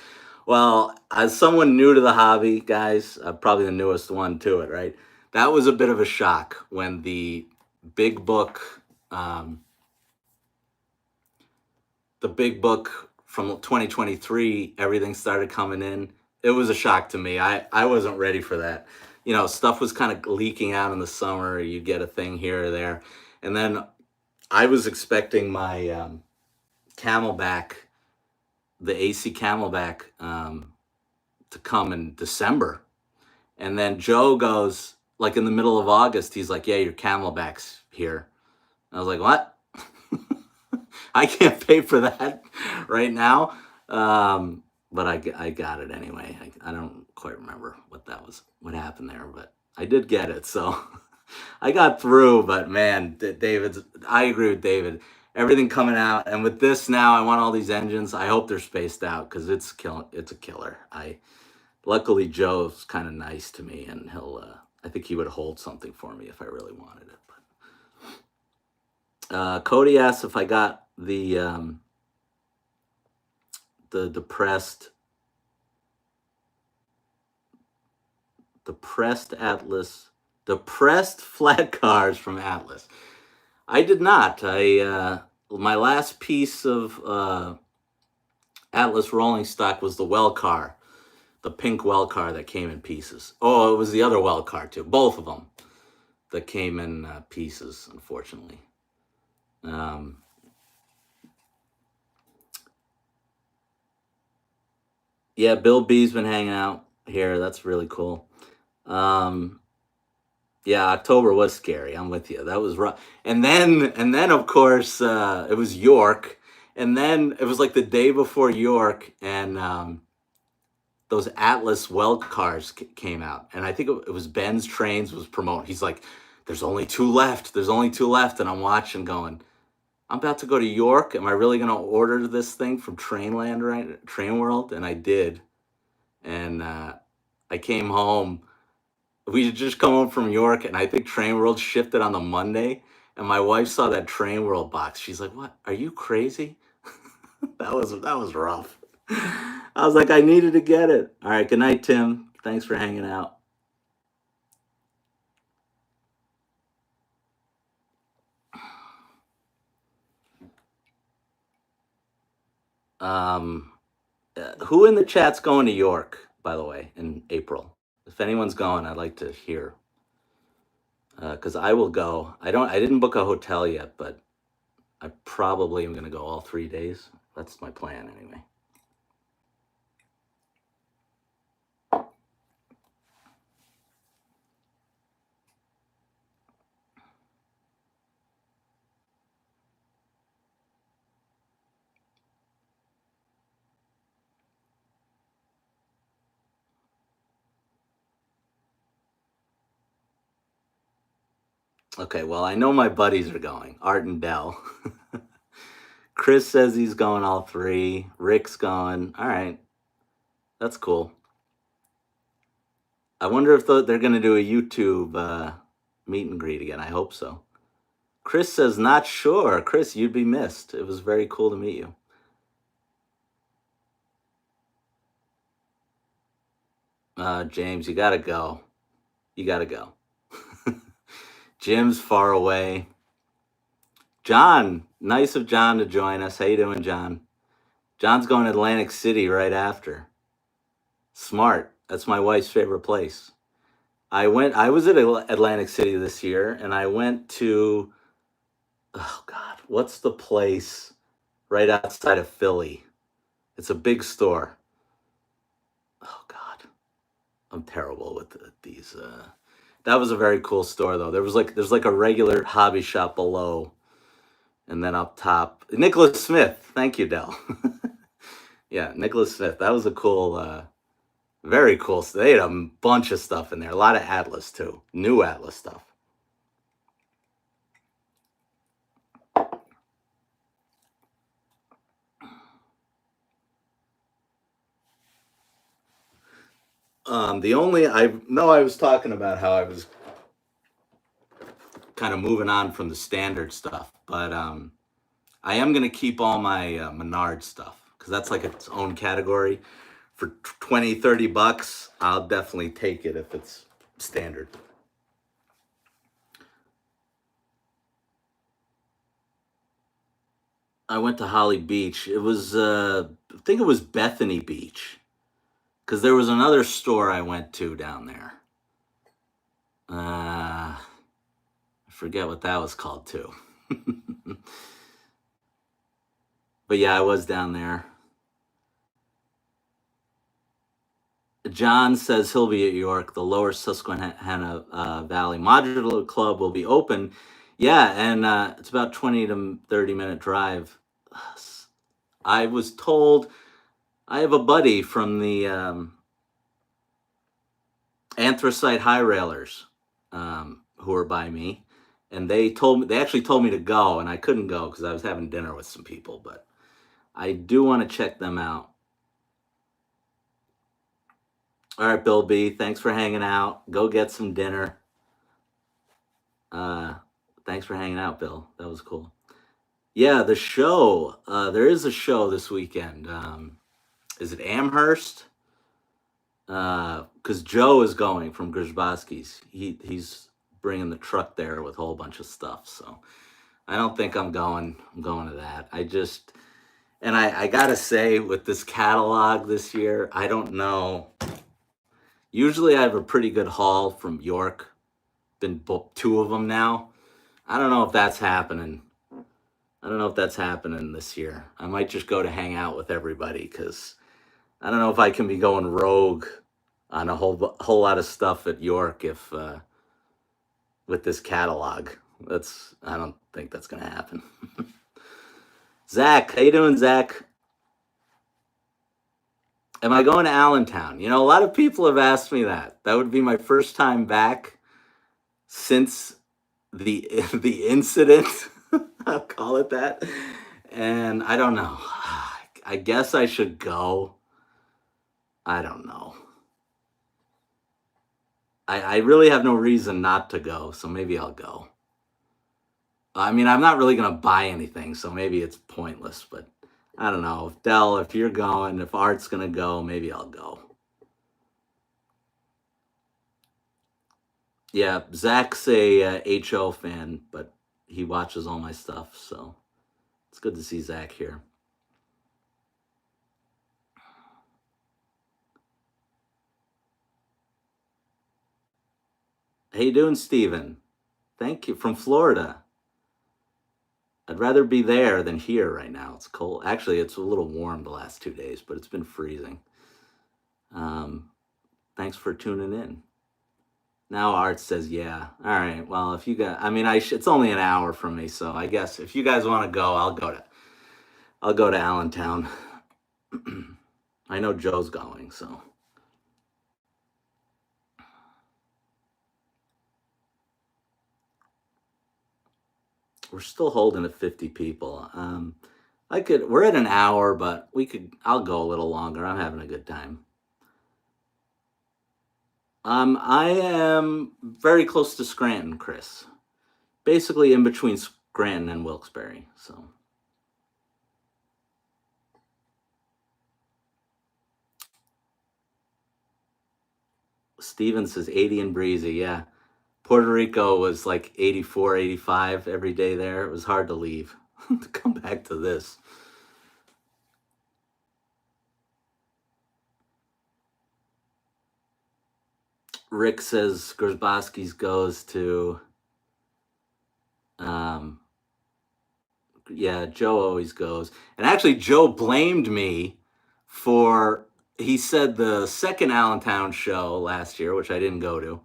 Well, as someone new to the hobby, guys, probably the newest one to it, right? That was a bit of a shock when big book, um, the big book from 2023, everything started coming in. It was a shock to me. I wasn't ready for that. Stuff was kind of leaking out in the summer. You get a thing here or there, and then I was expecting my Camelback, the AC Camelback, to come in December. And then Joe goes, like in the middle of August, he's like, yeah, your Camelback's here. And I was like, what? I can't pay for that right now. But I got it anyway. I don't quite remember what happened there, but I did get it. So I got through, but man, I agree with David. Everything coming out, and with this now, I want all these engines. I hope they're spaced out because it's a killer. Luckily Joe's kind of nice to me, and I think he would hold something for me if I really wanted it. But Cody asked if I got the depressed Atlas, depressed flat cars from Atlas. I did not. My last piece of Atlas rolling stock was the well car, the pink well car that came in pieces. Oh, it was the other well car too. Both of them that came in pieces, unfortunately. Yeah, Bill B's been hanging out here. That's really cool. Yeah, October was scary. I'm with you. That was rough. And then of course it was York, and then it was like the day before York, and those Atlas Weld cars came out, and I think it was Ben's Trains was promoting. He's like, "There's only two left. There's only two left," and I'm watching, going, "I'm about to go to York. Am I really gonna order this thing from Trainland, right? Train World?" And I did, and I came home. We had just come home from York, and I think Train World shifted on the Monday. And my wife saw that Train World box. She's like, "What? Are you crazy?" that was rough. I was like, I needed to get it. All right, good night, Tim. Thanks for hanging out. Um, who in the chat's going to York, by the way, in April? If anyone's going, I'd like to hear. Because I will go. I didn't book a hotel yet, but I probably am going to go all 3 days. That's my plan anyway. Okay, well, I know my buddies are going. Art and Dell. Chris says he's going all three. Rick's going. All right, that's cool. I wonder if they're going to do a YouTube meet and greet again. I hope so. Chris says not sure. Chris, you'd be missed. It was very cool to meet you. James, you gotta go. You gotta go. Jim's far away. John, nice of John to join us. How you doing, John? John's going to Atlantic City right after. Smart. That's my wife's favorite place. I was at Atlantic City this year, and I went to, oh God, what's the place right outside of Philly? It's a big store. Oh God, I'm terrible with these. That was a very cool store though. There's like a regular hobby shop below, and then up top, Nicholas Smith. Thank you, Dell. Yeah, Nicholas Smith. That was a cool, very cool. They had a bunch of stuff in there. A lot of Atlas too. New Atlas stuff. The only I know I was talking about how I was kind of moving on from the standard stuff, but I am gonna keep all my Menard stuff because that's like its own category. For 20, $30, I'll definitely take it if it's standard. I went to Holly Beach. It was, I think it was Bethany Beach, because there was another store I went to down there. I forget what that was called too. But yeah, I was down there. John says he'll be at York. The Lower Susquehanna Valley Modular Club will be open. Yeah, and it's about 20 to 30-minute drive. I was told I have a buddy from the Anthracite High Railers who are by me, and they actually told me to go, and I couldn't go because I was having dinner with some people, but I do want to check them out. All right, Bill B, thanks for hanging out. Go get some dinner. Thanks for hanging out, Bill. That was cool. Yeah, the show. There is a show this weekend. Is it Amherst? Because Joe is going from Grzbowski's. He's bringing the truck there with a whole bunch of stuff. So I don't think I'm going. I'm going to that. I gotta say, with this catalog this year, I don't know. Usually, I have a pretty good haul from York. Been booked two of them now. I don't know if that's happening. I don't know if that's happening this year. I might just go to hang out with everybody because I don't know if I can be going rogue on a whole lot of stuff at York if with this catalog. I don't think that's gonna happen. Zach, how you doing, Zach? Am I going to Allentown? You know, a lot of people have asked me that. That would be my first time back since the the incident. I'll call it that. And I don't know. I guess I should go. I don't know. I really have no reason not to go, so maybe I'll go. I mean, I'm not really going to buy anything, so maybe it's pointless, but I don't know. If Dell, if you're going, if Art's going to go, maybe I'll go. Yeah, Zach's a HO fan, but he watches all my stuff, so it's good to see Zach here. How you doing, Steven? Thank you. From Florida. I'd rather be there than here right now. It's cold. Actually, it's a little warm the last 2 days, but it's been freezing. Thanks for tuning in. Now Art says, yeah. All right. Well, if you got, I mean, it's only an hour from me, so I guess if you guys want to go, I'll go to Allentown. I know Joe's going, so. We're still holding at 50 people. We're at an hour, but I'll go a little longer. I'm having a good time. I am very close to Scranton, Chris. Basically in between Scranton and Wilkes-Barre. So Steven says 80 and breezy. Yeah. Puerto Rico was like 84, 85 every day there. It was hard to leave to come back to this. Rick says Grozbowski's goes to yeah, Joe always goes. And actually Joe blamed me for he said the second Allentown show last year, which I didn't go to.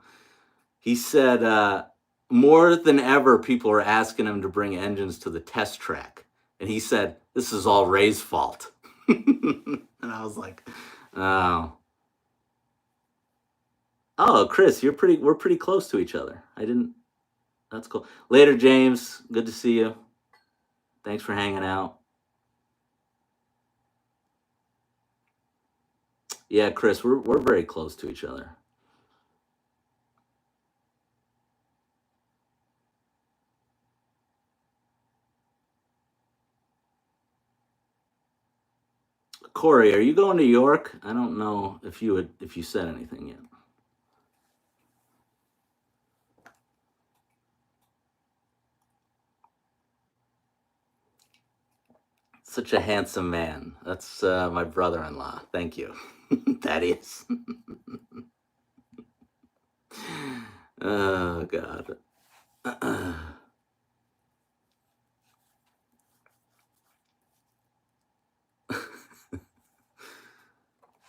He said more than ever people are asking him to bring engines to the test track. And he said, "This is all Ray's fault." And I was like, "Oh. Oh, Chris, we're pretty close to each other. That's cool. Later, James. Good to see you. Thanks for hanging out. Yeah, Chris, we're very close to each other. Corey, are you going to York? I don't know if you said anything yet. Such a handsome man. That's my brother-in-law. Thank you, Thaddeus. Oh God.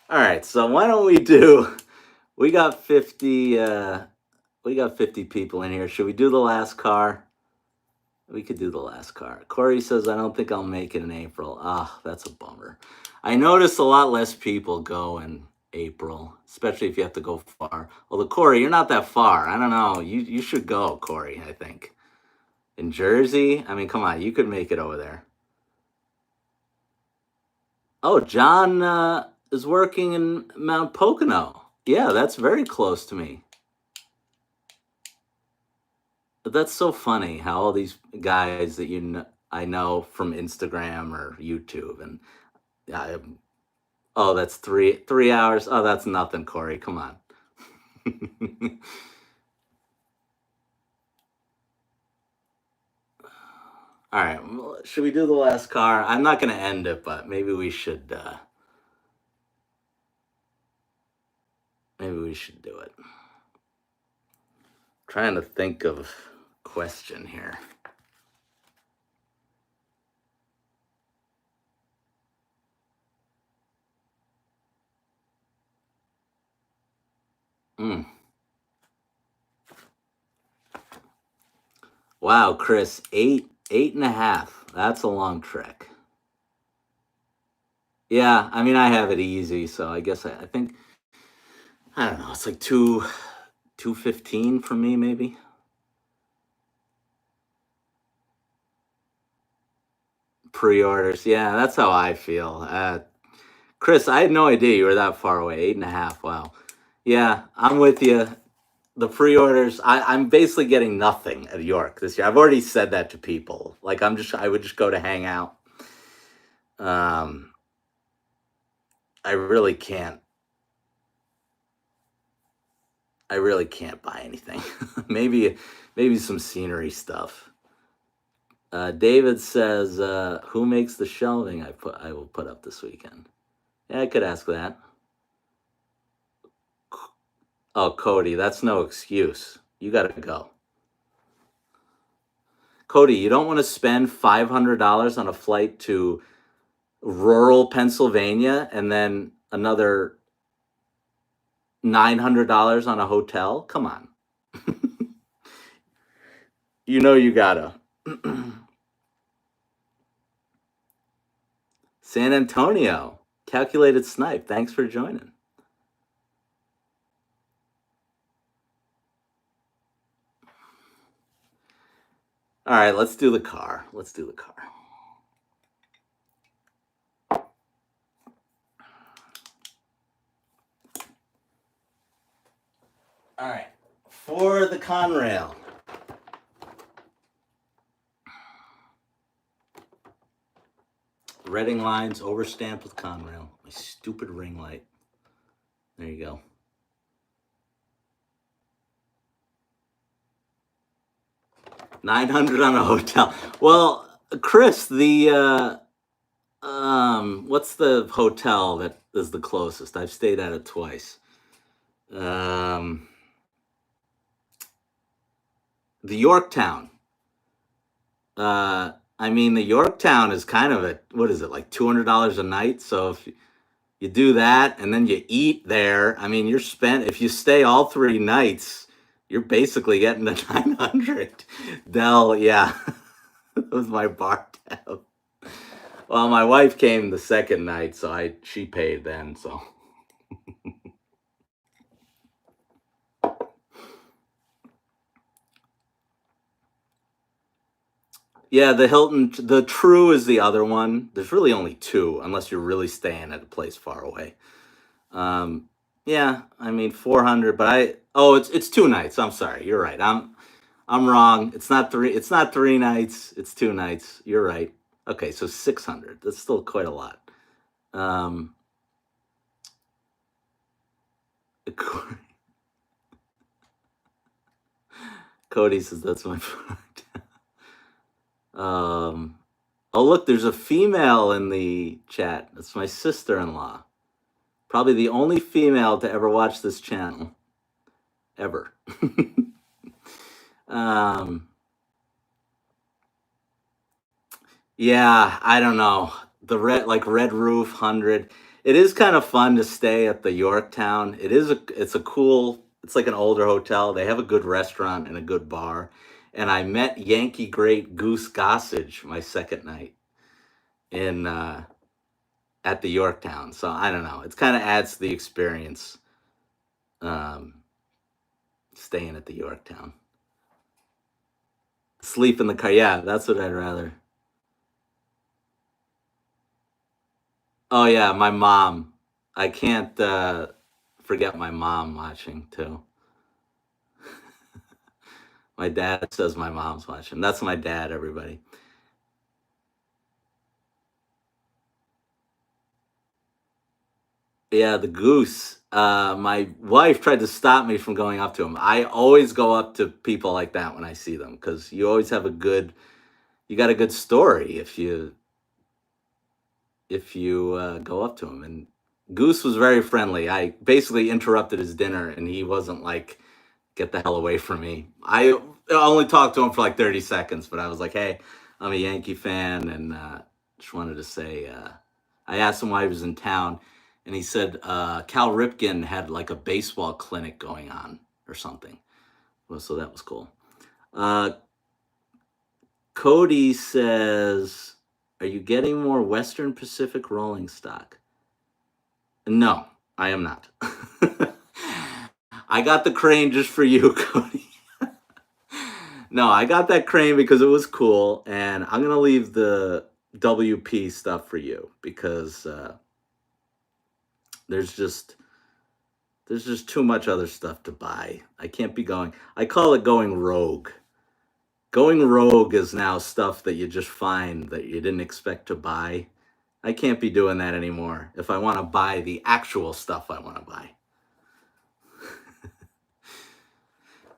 All right, so why don't we do? We got 50. We got 50 people in here. Should we do the last car? We could do the last car. Corey says, "I don't think I'll make it in April." Ah, that's a bummer. I noticed a lot less people go in April, especially if you have to go far. Although Corey, you're not that far. I don't know. You should go, Corey. I think in Jersey. I mean, come on, you could make it over there. Oh, John is working in Mount Pocono. Yeah, that's very close to me. But that's so funny how all these guys that I know from Instagram or YouTube, and I, oh, that's 3 hours. Oh, that's nothing, Corey. Come on. All right, well, should we do the last car? I'm not going to end it, but maybe we should. Maybe we should do it. Trying to think of question here. Mm. Wow, Chris, 8.5. That's a long trek. Yeah, I mean, I have it easy, so I guess I think I don't know. It's like 215 for me, maybe. Pre-orders. Yeah, that's how I feel. Chris, I had no idea you were that far away. 8.5. Wow. Yeah, I'm with you. The pre-orders. I'm basically getting nothing at York this year. I've already said that to people. Like I would just go to hang out. I really can't. I really can't buy anything. maybe some scenery stuff. David says, "Who makes the shelving I will put up this weekend?" Yeah, I could ask that. Oh, Cody, that's no excuse. You got to go. Cody, you don't want to spend $500 on a flight to rural Pennsylvania and then another $900 on a hotel? Come on. You know you gotta. San Antonio, calculated snipe. Thanks for joining. All right, let's do the car. Let's do the car. All right, for the Conrail. Reading lines overstamped with Conrail. My stupid ring light. There you go. $900 on a hotel. Well, Chris, the what's the hotel that is the closest? I've stayed at it twice. The Yorktown. I mean, the Yorktown is kind of what is it, like $200 a night? So if you do that and then you eat there, I mean, if you stay all 3 nights, you're basically getting the 900. Dell, yeah, that was my bar tab. Well, my wife came the second night, so she paid then, so. Yeah, the Hilton, the True is the other one. There's really only two, unless you're really staying at a place far away. Yeah, I mean 400, but it's 2 nights. I'm sorry, you're right. I'm wrong. It's not 3 nights. It's 2 nights. You're right. Okay, so 600. That's still quite a lot. Cody says that's my fault. Oh, look, there's a female in the chat. That's my sister-in-law. Probably the only female to ever watch this channel. Ever. Yeah, I don't know. The Red Roof 100. It is kind of fun to stay at the Yorktown. It's a cool, it's like an older hotel. They have a good restaurant and a good bar. And I met Yankee great Goose Gossage my second night in at the Yorktown. So I don't know. It kind of adds to the experience staying at the Yorktown. Sleep in the car. Yeah, that's what I'd rather. Oh yeah, my mom. I can't forget my mom watching too. My dad says my mom's watching. That's my dad, everybody. Yeah, the Goose. My wife tried to stop me from going up to him. I always go up to people like that when I see them because you always have you got a good story if you go up to him. And Goose was very friendly. I basically interrupted his dinner, and he wasn't like, "Get the hell away from me." I only talked to him for like 30 seconds, but I was like, "Hey, I'm a Yankee fan," and just wanted to say, I asked him why he was in town, and he said Cal Ripken had like a baseball clinic going on or something. Well, so that was cool. Cody says, "Are you getting more Western Pacific rolling stock?" No, I am not. I got the crane just for you, Cody. No, I got that crane because it was cool, and I'm gonna leave the WP stuff for you because there's just too much other stuff to buy. I can't be going. I call it going rogue. Going rogue is now stuff that you just find that you didn't expect to buy. I can't be doing that anymore if I want to buy the actual stuff I want to buy.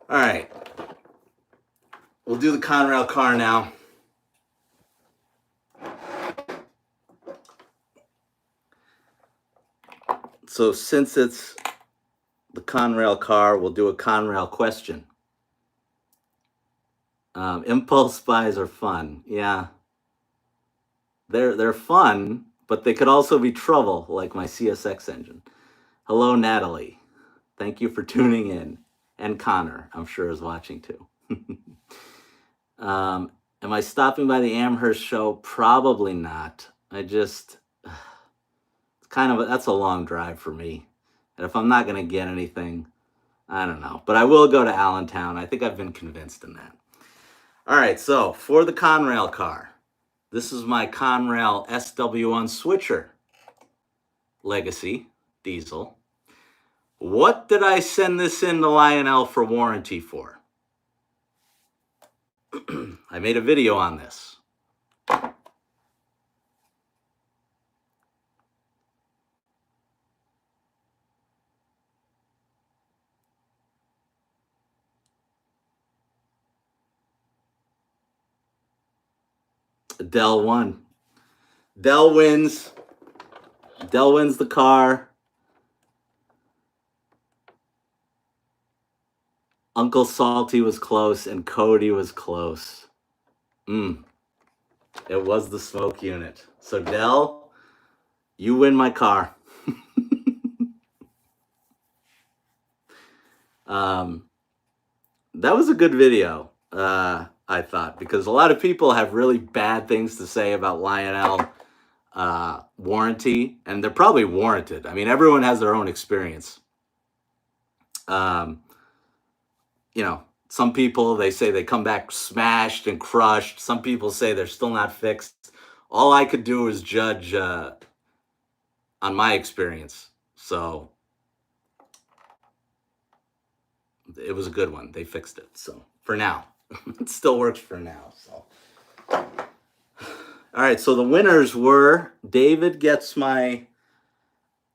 All right. We'll do the Conrail car now. So since it's the Conrail car, we'll do a Conrail question. Impulse buys are fun. Yeah. They're fun, but they could also be trouble, like my CSX engine. Hello, Natalie. Thank you for tuning in. And Connor, I'm sure, is watching too. Am I stopping by the Amherst show? Probably not. It's kind of that's a long drive for me. And if I'm not going to get anything, I don't know. But I will go to Allentown. I think I've been convinced in that. All right, so for the Conrail car, this is my Conrail SW1 switcher legacy diesel. What did I send this in to Lionel for warranty for? I made a video on this. Dell won. Dell wins. Dell wins the car. Uncle Salty was close and Cody was close. It was the smoke unit. So Dell, you win my car. That was a good video, I thought, because a lot of people have really bad things to say about Lionel warranty, and they're probably warranted. I mean, everyone has their own experience. You know, some people, they say they come back smashed and crushed. Some people say they're still not fixed. All I could do is judge on my experience. So it was a good one. They fixed it. So for now, it still works for now. So, all right. So the winners were David gets my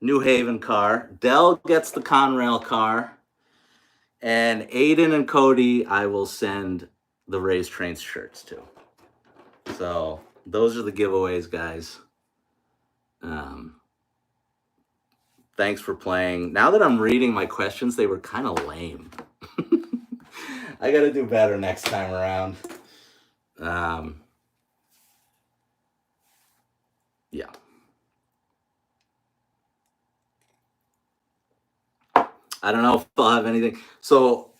New Haven car, Dell gets the Conrail car, and Aiden and Cody, I will send the Raised Trains shirts to. So those are the giveaways, guys. Thanks for playing. Now that I'm reading my questions, they were kind of lame. I got to do better next time around. Yeah. I don't know if I'll have anything. So,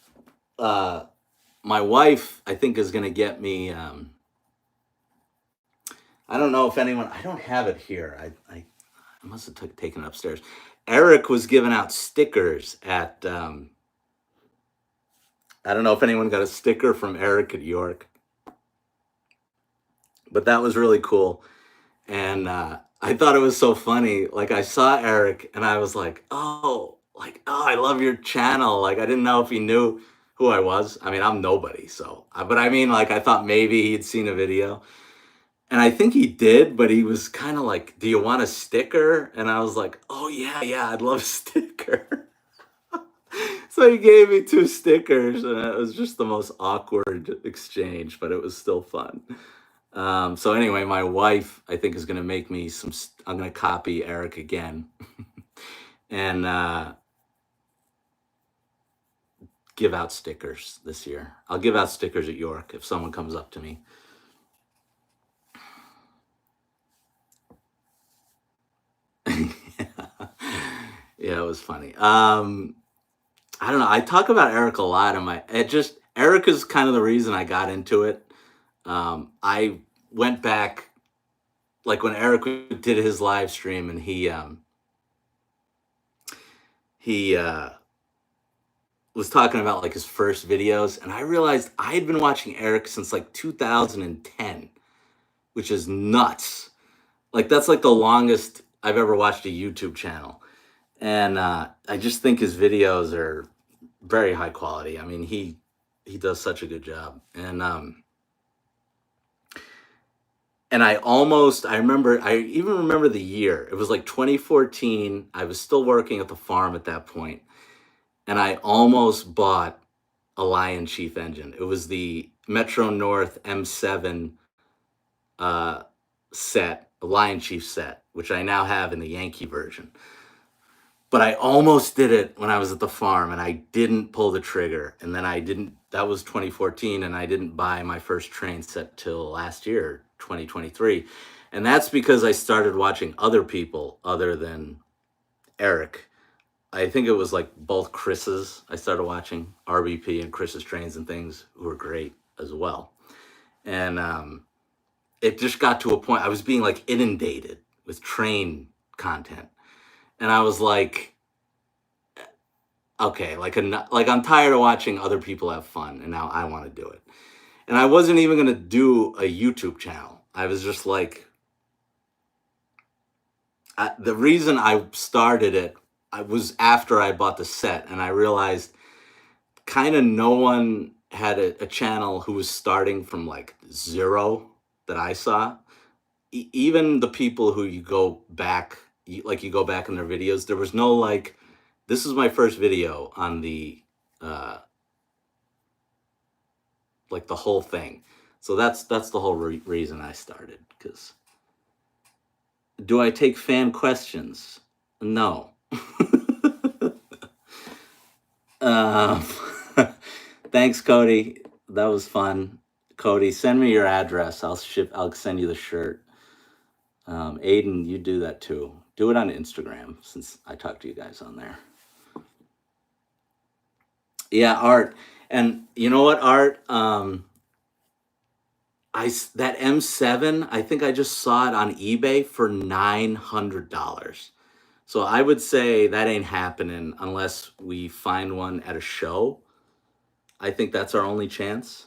my wife, I think, is going to get me. I don't know if anyone. I don't have it here. I must have taken it upstairs. Eric was giving out stickers at. I don't know if anyone got a sticker from Eric at York, but that was really cool. And I thought it was so funny. Like, I saw Eric and I was like, oh, I love your channel. Like, I didn't know if he knew who I was. I mean, I'm nobody. So, but I mean, like, I thought maybe he'd seen a video. And I think he did, but he was kind of like, do you want a sticker? And I was like, oh, yeah, I'd love a sticker. So he gave me 2 stickers, and it was just the most awkward exchange, but it was still fun. So anyway, my wife, I think, is going to make me some. I'm going to copy Eric again, and give out stickers this year. I'll give out stickers at York if someone comes up to me. Yeah, it was funny. I don't know. I talk about Eric a lot. Eric is kind of the reason I got into it. I went back, like when Eric did his live stream, and he was talking about like his first videos, and I realized I had been watching Eric since like 2010, which is nuts. Like, that's like the longest I've ever watched a YouTube channel. And I just think his videos are very high quality. I mean, he does such a good job. And I even remember the year. It was like 2014. I was still working at the farm at that point, and I almost bought a Lion Chief engine. It was the Metro North M7 set, a Lion Chief set, which I now have in the Yankee version. But I almost did it when I was at the farm, and I didn't pull the trigger. And then I didn't, that was 2014, and I didn't buy my first train set till last year, 2023. And that's because I started watching other people other than Eric. I think it was like both Chris's. I started watching RBP and Chris's Trains and Things, who were great as well. And it just got to a point, I was being like inundated with train content. And I was like, okay, like I'm tired of watching other people have fun, and now I want to do it. And I wasn't even going to do a YouTube channel. I was just like, the reason I started it, I was after I bought the set, and I realized kind of no one had a channel who was starting from like zero that I saw. Even the people who you go back, you go back in their videos, there was no like, this is my first video on the, uh, like the whole thing. So that's the whole reason I started. Because do I take fan questions? No. um, Thanks, Cody. That was fun. Cody, send me your address. I'll send you the shirt. Aiden, you do that too. Do it on Instagram since I talk to you guys on there. Yeah, Art. And you know what, Art? That M7, I think I just saw it on eBay for $900. So I would say that ain't happening unless we find one at a show. I think that's our only chance.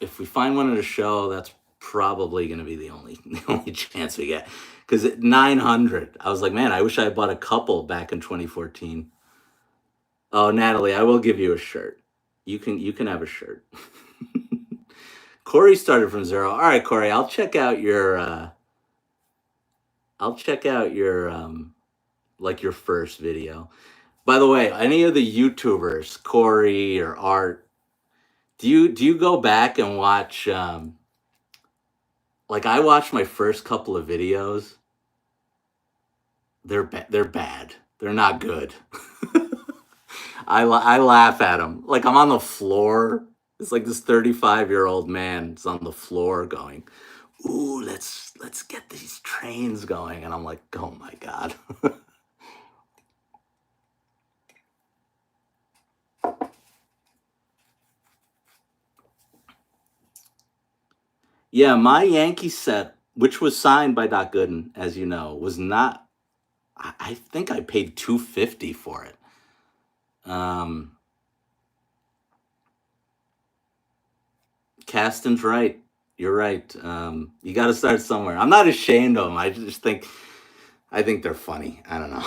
If we find one at a show, that's probably going to be the only chance we get. Because at 900, I was like, man, I wish I had bought a couple back in 2014. Oh, Natalie, I will give you a shirt. You can have a shirt. Corey started from zero. All right, Corey, I'll check out your like your first video. By the way, any of the YouTubers, Corey or Art, do you go back and watch like I watched my first couple of videos. They're bad. They're not good. I laugh at them. Like I'm on the floor. It's like this 35-year-old man is on the floor going, "Ooh, let's get these trains going." And I'm like, "Oh my god." Yeah, my Yankee set, which was signed by Doc Gooden, as you know, was not. I think I paid $250 for it. Um, Caston's right. You're right. You got to start somewhere. I'm not ashamed of them. I think they're funny. I don't know.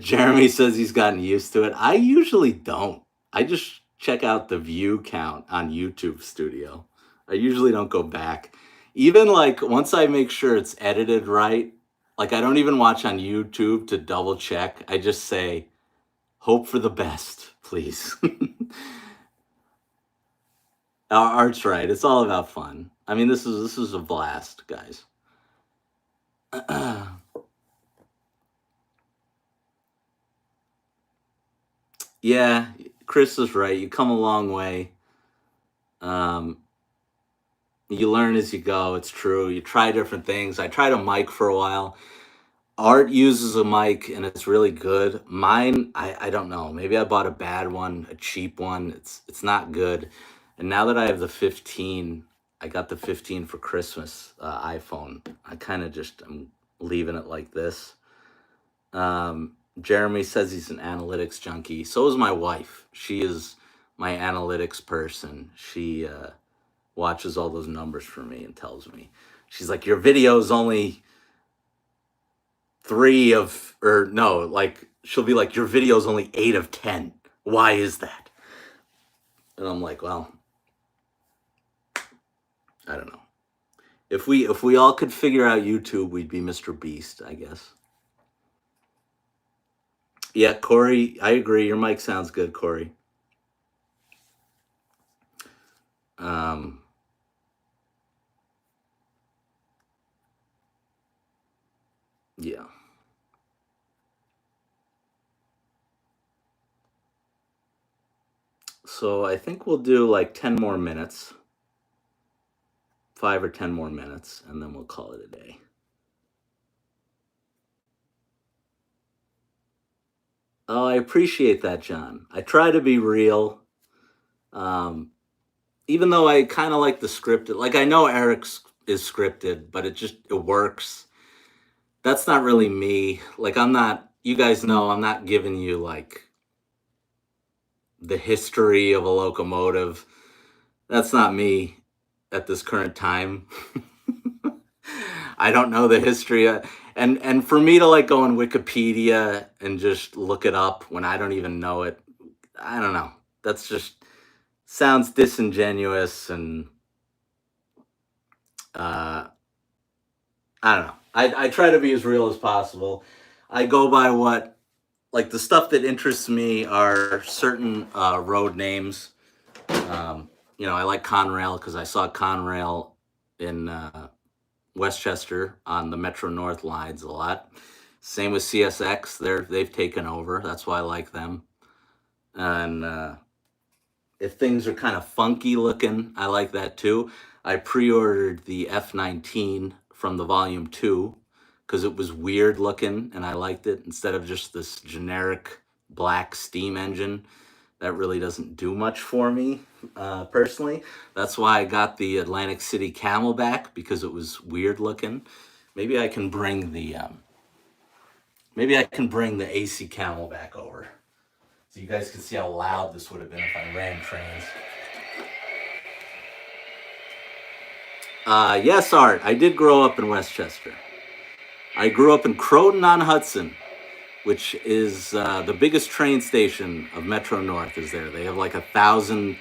Jeremy says he's gotten used to it. I usually don't. I just check out the view count on YouTube Studio. I usually don't go back. Even like once I make sure it's edited right, like I don't even watch on YouTube to double check. I just say, hope for the best, please. Art's right. It's all about fun. I mean, this is a blast, guys. Yeah, Chris is right. You come a long way. Um, you learn as you go. It's true. You try different things. I tried a mic for a while. Art uses a mic and it's really good. Mine, I don't know. Maybe I bought a bad one, a cheap one. It's not good. And now that I have the 15, I got the 15 for Christmas iPhone. I kind of just I'm leaving it like this. Jeremy says he's an analytics junkie. So is my wife. She is my analytics person. She watches all those numbers for me and tells me. She's like, your video is only or no, like she'll be like, your video is only 8 of 10. Why is that? And I'm like, well, I don't know. If we all could figure out YouTube, we'd be Mr. Beast, I guess. Yeah, Corey, I agree. Your mic sounds good, Corey. Yeah. So I think we'll do like 10 more minutes, 5 or 10 more minutes, and then we'll call it a day. Oh, I appreciate that, John. I try to be real. Even though I kind of like the scripted, like I know Eric's is scripted, but it works. That's not really me. Like I'm not you guys know I'm not giving you like the history of a locomotive. That's not me at this current time. I don't know the history, and for me to like go on Wikipedia and just look it up when I don't even know it, I don't know. That's just sounds disingenuous, and uh, I don't know. I try to be as real as possible. I go by what, like, the stuff that interests me are certain road names. Um, I like Conrail because I saw Conrail in Westchester on the Metro North lines a lot. Same with CSX. They've taken over. That's why I like them. And if things are kind of funky looking, I like that too. I pre-ordered the F-19 from the Volume 2 because it was weird looking and I liked it instead of just this generic black steam engine that really doesn't do much for me personally. That's why I got the Atlantic City Camelback because it was weird looking. Maybe I can bring the AC Camelback over so you guys can see how loud this would have been if I ran trains. Yes, Art. I did grow up in Westchester. I grew up in Croton on Hudson, which is the biggest train station of Metro North. Is there? They have like 1,000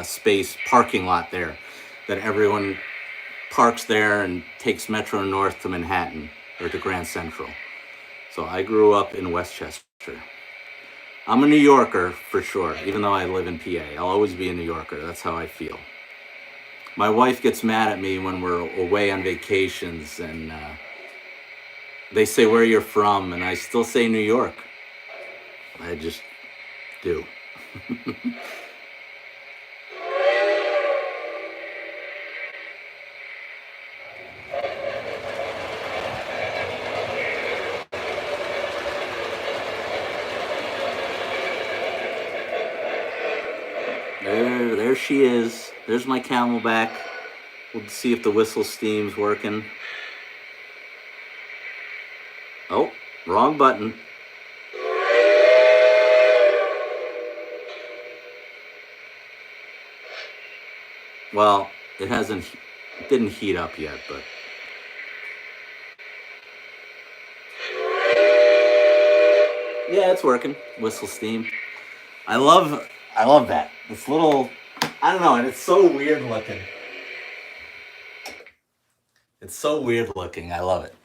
space parking lot there that everyone parks there and takes Metro North to Manhattan or to Grand Central. So I grew up in Westchester. I'm a New Yorker for sure, even though I live in PA. I'll always be a New Yorker. That's how I feel. My wife gets mad at me when we're away on vacations and they say where you're from, and I still say New York. I just do. There she is. There's my Camelback. We'll see if the whistle steam's working. Oh, wrong button. Well, it didn't heat up yet, but yeah, it's working. Whistle steam. I love, I love that. This little, I don't know, and it's so weird looking. It's so weird looking. I love it.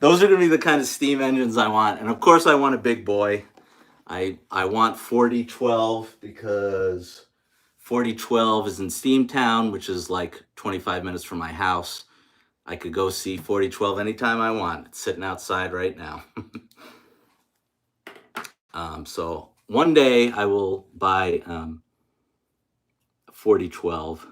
Those are gonna be the kind of steam engines I want, and of course, I want a big boy. I want 4012 because 4012 is in Steamtown, which is like 25 minutes from my house. I could go see 4012 anytime I want. It's sitting outside right now. So one day I will buy 4012.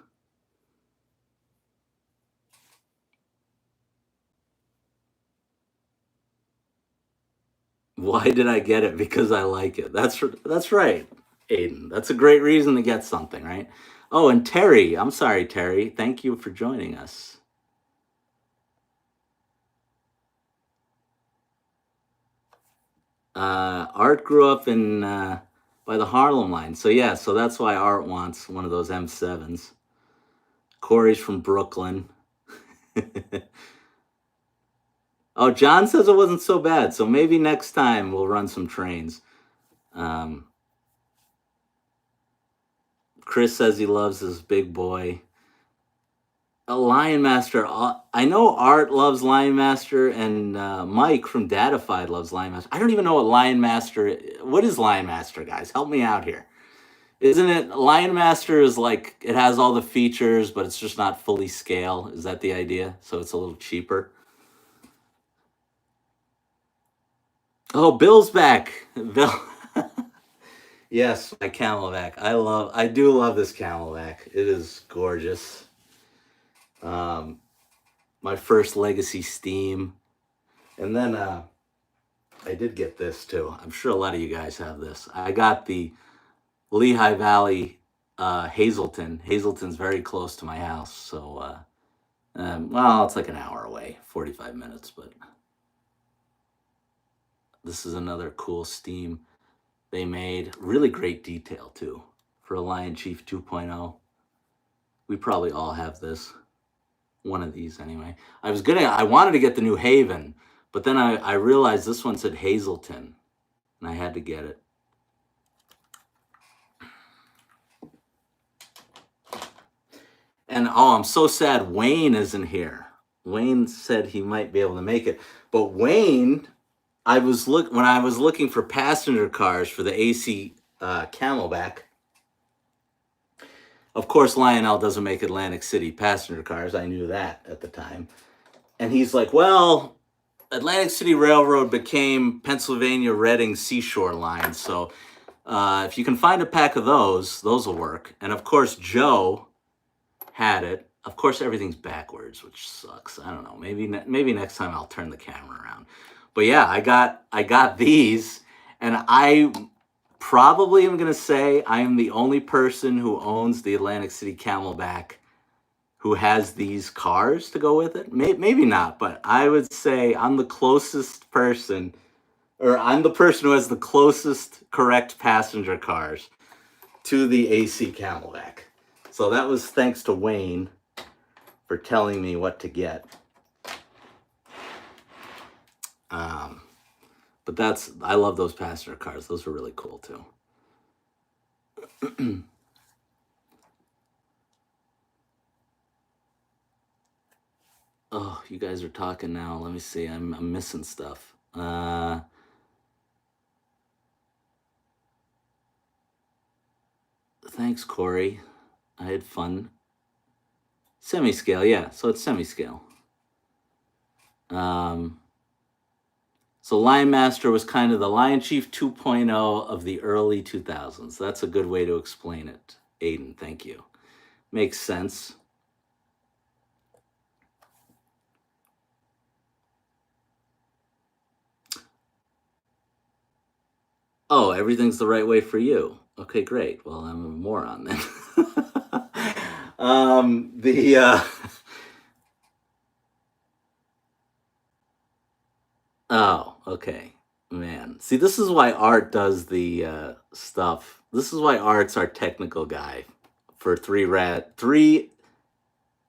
Why did I get it? Because I like it. That's right, Aiden. That's a great reason to get something, right? Oh, and Terry. I'm sorry, Terry. Thank you for joining us. Art grew up in by the Harlem line, so yeah, so that's why Art wants one of those M7s. Corey's from Brooklyn. Oh, John says it wasn't so bad, so maybe next time we'll run some trains. Um, Chris says he loves his big boy. A Lion Master. I know Art loves Lion Master, and Mike from Datafied loves Lion Master. I don't even know what Lion Master. What is Lion Master, guys? Help me out here. Isn't it Lion Master is like it has all the features, but it's just not fully scale? Is that the idea? So it's a little cheaper. Oh, Bill's back. Bill. Yes, my Camelback. I do love this Camelback. It is gorgeous. Um, my first Legacy Steam, and then I did get this too. I'm sure a lot of you guys have this. I got the Lehigh Valley Hazelton. Hazelton's very close to my house, so well, it's like an hour away, 45 minutes, but This is another cool steam they made. Really great detail too for a Lion Chief 2.0. We probably all have this. One of these anyway. I wanted to get the New Haven, but then I realized this one said Hazleton, and I had to get it. And oh, I'm so sad Wayne isn't here. Wayne said he might be able to make it, but Wayne, when I was looking for passenger cars for the AC Camelback. Of course, Lionel doesn't make Atlantic City passenger cars. I knew that at the time. And he's like, well, Atlantic City Railroad became Pennsylvania Reading Seashore Line. So if you can find a pack of those will work. And of course, Joe had it. Of course, everything's backwards, which sucks. I don't know. Maybe next time I'll turn the camera around. But yeah, I got these, and I probably am gonna say I am the only person who owns the Atlantic City Camelback who has these cars to go with it. Maybe not, but I would say I'm the closest person, or I'm the person who has the closest correct passenger cars to the AC Camelback. So that was thanks to Wayne for telling me what to get. But I love those passenger cars. Those are really cool too. Oh, you guys are talking now. Let me see. I'm missing stuff. Thanks, Corey. I had fun. Semi-scale, yeah. So it's semi-scale. So Lion Master was kind of the Lion Chief 2.0 of the early 2000s. That's a good way to explain it. Aiden, thank you. Makes sense. Oh, everything's the right way for you. Okay, great. Well, I'm a moron then. Oh, okay. Man. See, this is why Art does the stuff. This is why Art's our technical guy for three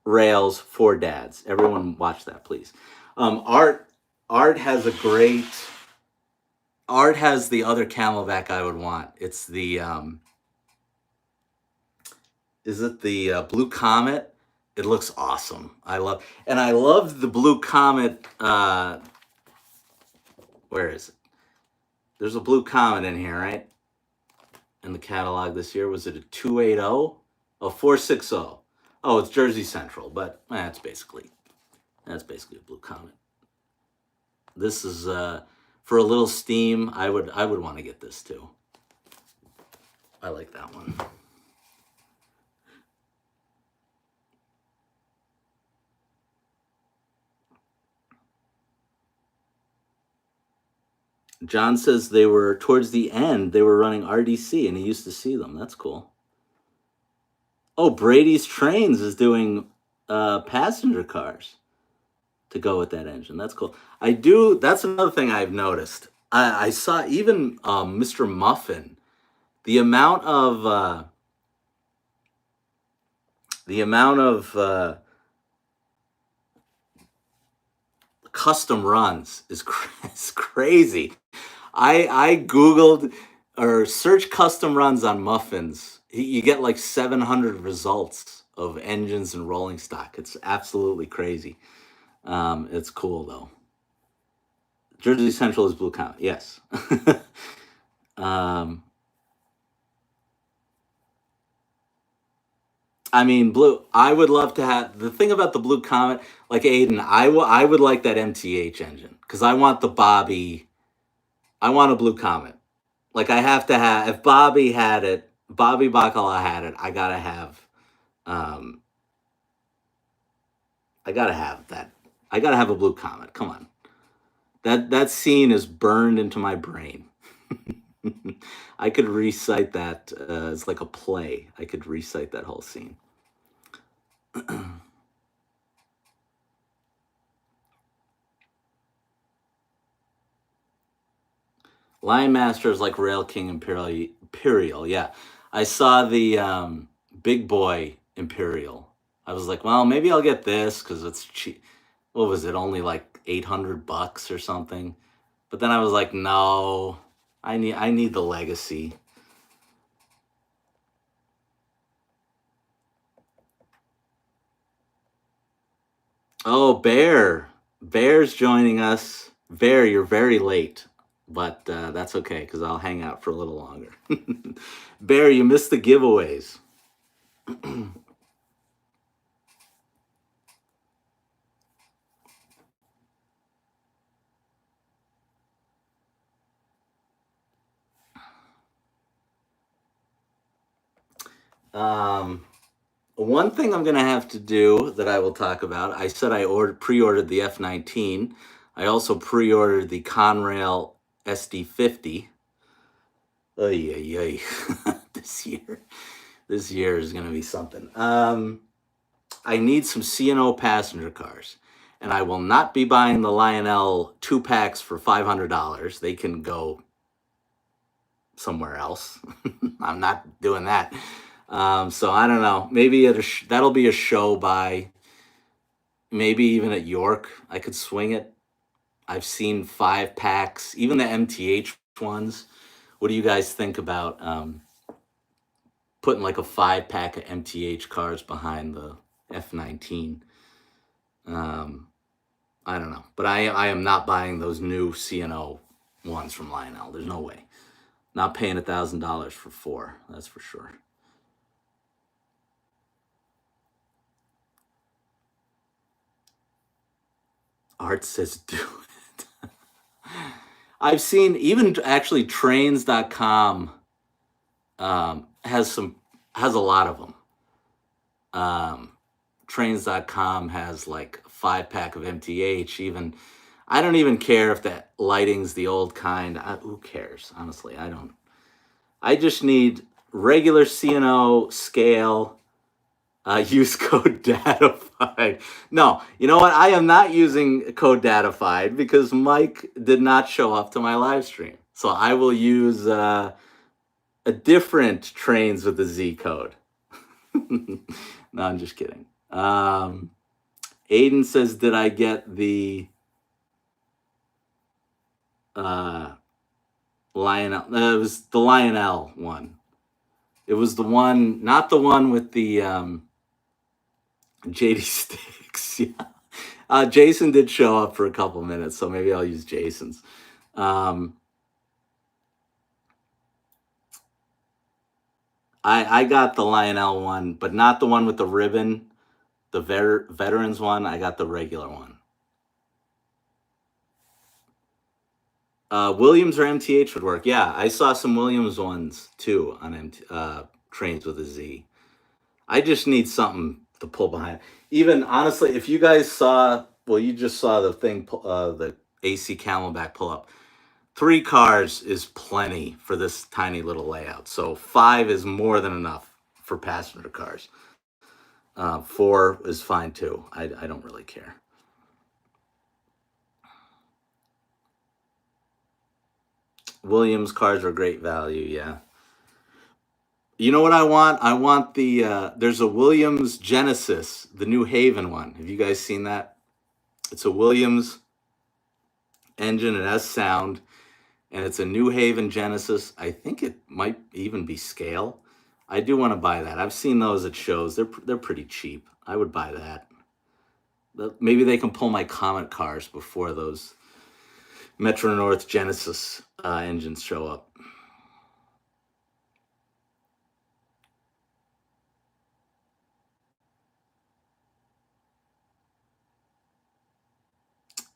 rails, four dads. Everyone watch that, please. Art has Art has the other Camelback I would want. It's the is it the Blue Comet? It looks awesome. I love the Blue Comet. Where is it? There's a Blue Comet in here, right? In the catalog this year, was it a 280? Oh, 460. Oh, it's Jersey Central, but that's basically a Blue Comet. This is for a little steam. I would want to get this too. I like that one. John says they were towards the end. They were running RDC, and he used to see them. That's cool. Oh, Brady's Trains is doing passenger cars to go with that engine. That's cool. That's another thing I've noticed. I saw even Mr. Muffin. The amount of custom runs is crazy. I googled or searched custom runs on muffins. You get like 700 results of engines and rolling stock. It's absolutely crazy. It's cool though. Jersey Central is Blue Comet. Yes. I mean, I would love to have the thing about the Blue Comet. Like Aiden, I would like that MTH engine because I want the Bobby. I want a Blue Comet. Like I have to have. If Bobby had it, Bobby Bacala had it. I gotta have. I gotta have that. I gotta have a Blue Comet. Come on. That scene is burned into my brain. I could recite that as like a play. I could recite that whole scene. Lion Master is like Rail King Imperial. Yeah, I saw the Big Boy Imperial. I was like, well, maybe I'll get this because it's cheap. What was it? Only like $800 or something. But then I was like, no, I need the Legacy. Oh, Bear's joining us. Bear, you're very late, but that's okay because I'll hang out for a little longer. Bear, you missed the giveaways. um, One thing I'm gonna have to do that I will talk about. I said I pre-ordered the F-19. I also pre-ordered the Conrail SD-50. Ay, ay, ay. This year is gonna be something. I need some C&O passenger cars, and I will not be buying the Lionel 2 packs for $500. They can go somewhere else. I'm not doing that. So I don't know. Maybe that'll be a show by, maybe even at York. I could swing it. I've seen 5 packs, even the MTH ones. What do you guys think about putting like a 5 pack of MTH cars behind the F-19? Um, I don't know, but I am not buying those new C&O ones from Lionel. There's no way. Not paying $1,000 for 4. That's for sure. Art says do it. I've seen even actually trains.com has a lot of them. Trains.com has like a 5 pack of MTH. Even I don't even care if that lighting's the old kind. Who cares? Honestly, I don't. I just need regular C&O scale. Use code datafied. No, you know what? I am not using code datafied because Mike did not show up to my live stream. So I will use a different trains with the Z code. No, I'm just kidding. Aiden says, did I get the Lionel? It was the Lionel one. It was the one, not the one with the JD Sticks. Yeah. Jason did show up for a couple minutes, so maybe I'll use Jason's. I got the Lionel one, but not the one with the ribbon, the veterans one. I got the regular one. Williams or MTH would work. Yeah, I saw some Williams ones too on trains with a Z. I just need something to pull behind. Even honestly, if you guys saw, well, you just saw the thing, the AC Camelback pull up. 3 cars is plenty for this tiny little layout. So 5 is more than enough for passenger cars. 4 is fine too. I don't really care. Williams cars are great value. Yeah. You know what I want? I want there's a Williams Genesis, the New Haven one. Have you guys seen that? It's a Williams engine. It has sound, and it's a New Haven Genesis. I think it might even be scale. I do want to buy that. I've seen those at shows. They're pretty cheap. I would buy that. Maybe they can pull my Comet cars before those Metro North Genesis engines show up.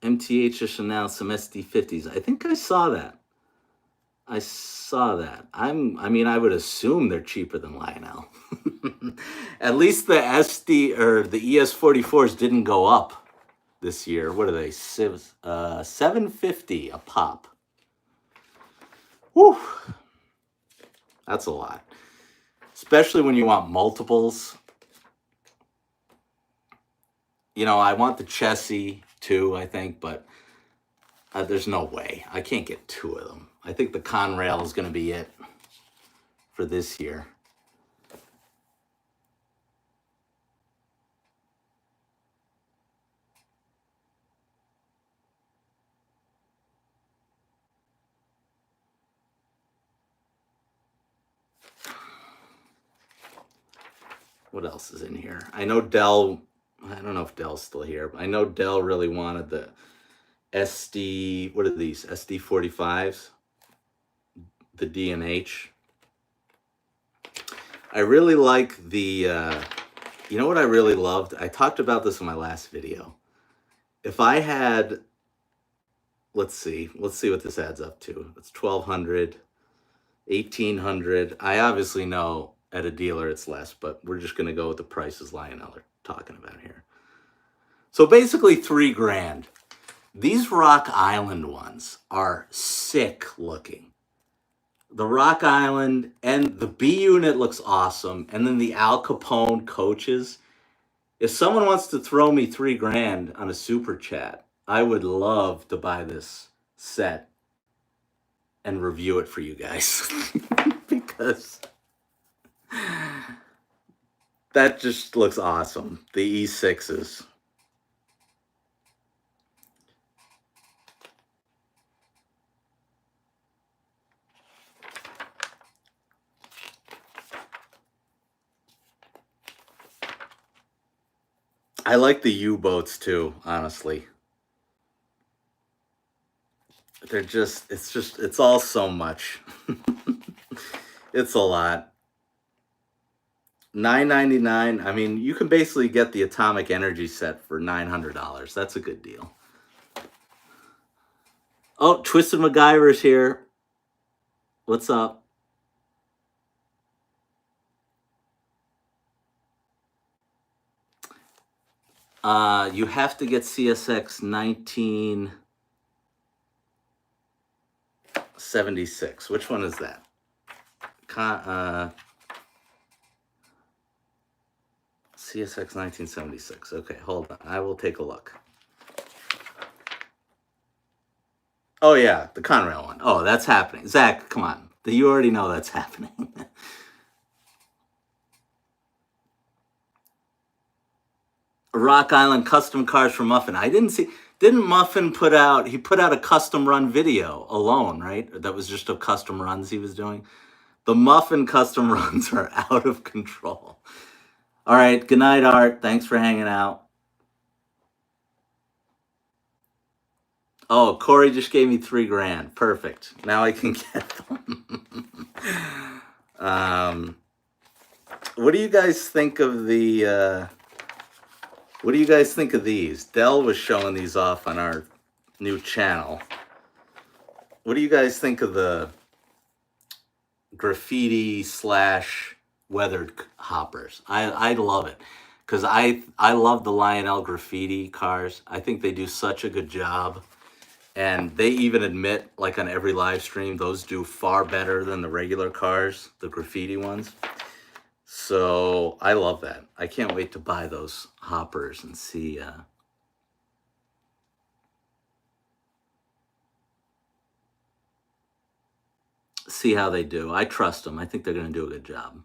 MTH just announced some SD50s. I think I saw that. I mean, I would assume they're cheaper than Lionel. At least the SD or the ES44s didn't go up this year. What are they? $750 a pop. Whew. That's a lot. Especially when you want multiples. You know, I want the Chessie too, I think, but There's no way. I can't get two of them. I think the Conrail is going to be it for this year. What else is in here? I know Dell, I don't know if Dell's still here, but I know Dell really wanted the SD, what are these? SD45s? The D&H. I really like the, you know what I really loved? I talked about this in my last video. If I had, let's see what this adds up to. It's 1,200, 1,800. I obviously know at a dealer it's less, but we're just going to go with the prices Lionel are talking about here. So basically $3,000. These Rock Island ones are sick looking. The Rock Island and the B unit looks awesome. And then the Al Capone coaches. If someone wants to throw me $3,000 on a super chat, I would love to buy this set and review it for you guys. Because that just looks awesome. The E6s. I like the U-boats too, honestly. They're just, it's all so much. It's a lot. $9.99. I mean, you can basically get the Atomic Energy set for $900. That's a good deal. Oh, Twisted MacGyver's here. What's up? You have to get CSX 1976. Which one is that? CSX 1976. Okay, hold on. I will take a look. Oh, yeah, the Conrail one. Oh, that's happening. Zach, come on. You already know that's happening. Rock Island custom cars for Muffin. I didn't see. Didn't Muffin put out? He put out a custom run video alone, right? That was just of custom runs he was doing. The Muffin custom runs are out of control. All right. Good night, Art. Thanks for hanging out. Oh, Corey just gave me $3,000. Perfect. Now I can get them. What do you guys think of the? What do you guys think of these? Dell was showing these off on our new channel. What do you guys think of the graffiti / weathered hoppers? I love it because I love the Lionel graffiti cars. I think they do such a good job. And they even admit, like on every live stream, those do far better than the regular cars, the graffiti ones. So I love that. I can't wait to buy those hoppers and see how they do. I trust them. I think they're going to do a good job.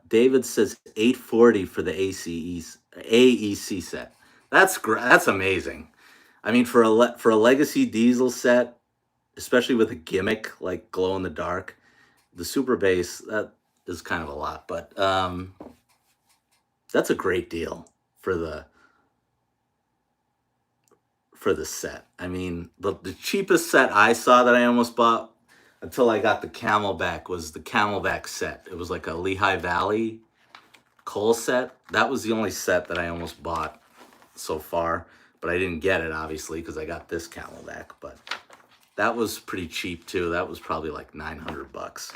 David says $840 for the AEC set. That's amazing. I mean, for a legacy diesel set, especially with a gimmick like glow in the dark, the super bass, that is kind of a lot, but that's a great deal for the set. I mean, the cheapest set I saw that I almost bought until I got the Camelback was the Camelback set. It was like a Lehigh Valley coal set. That was the only set that I almost bought so far, but I didn't get it obviously because I got this Camelback, but that was pretty cheap too. That was probably like $900.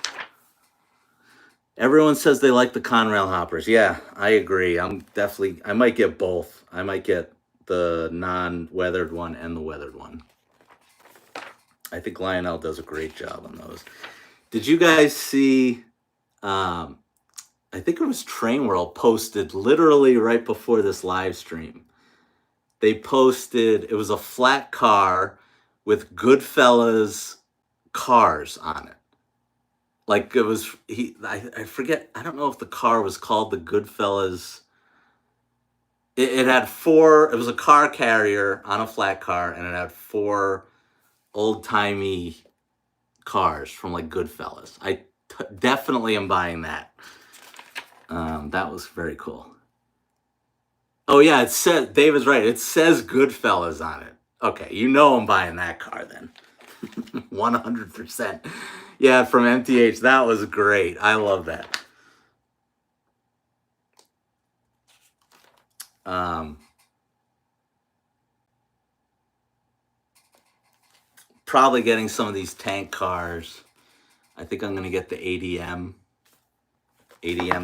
Everyone says they like the Conrail hoppers. Yeah, I agree. I might get both. I might get the non-weathered one and the weathered one. I think Lionel does a great job on those. Did you guys see I think it was Train World posted literally right before this live stream. They posted, it was a flat car with Goodfellas cars on it. Like it was, I forget, I don't know if the car was called the Goodfellas. It had four, it was a car carrier on a flat car, and it had four old timey cars from like Goodfellas. Definitely am buying that. That was very cool. Oh yeah, it says, David's right. It says Goodfellas on it. Okay, you know I'm buying that car then. 100%. Yeah, from MTH. That was great. I love that. Probably getting some of these tank cars. I think I'm going to get the ADM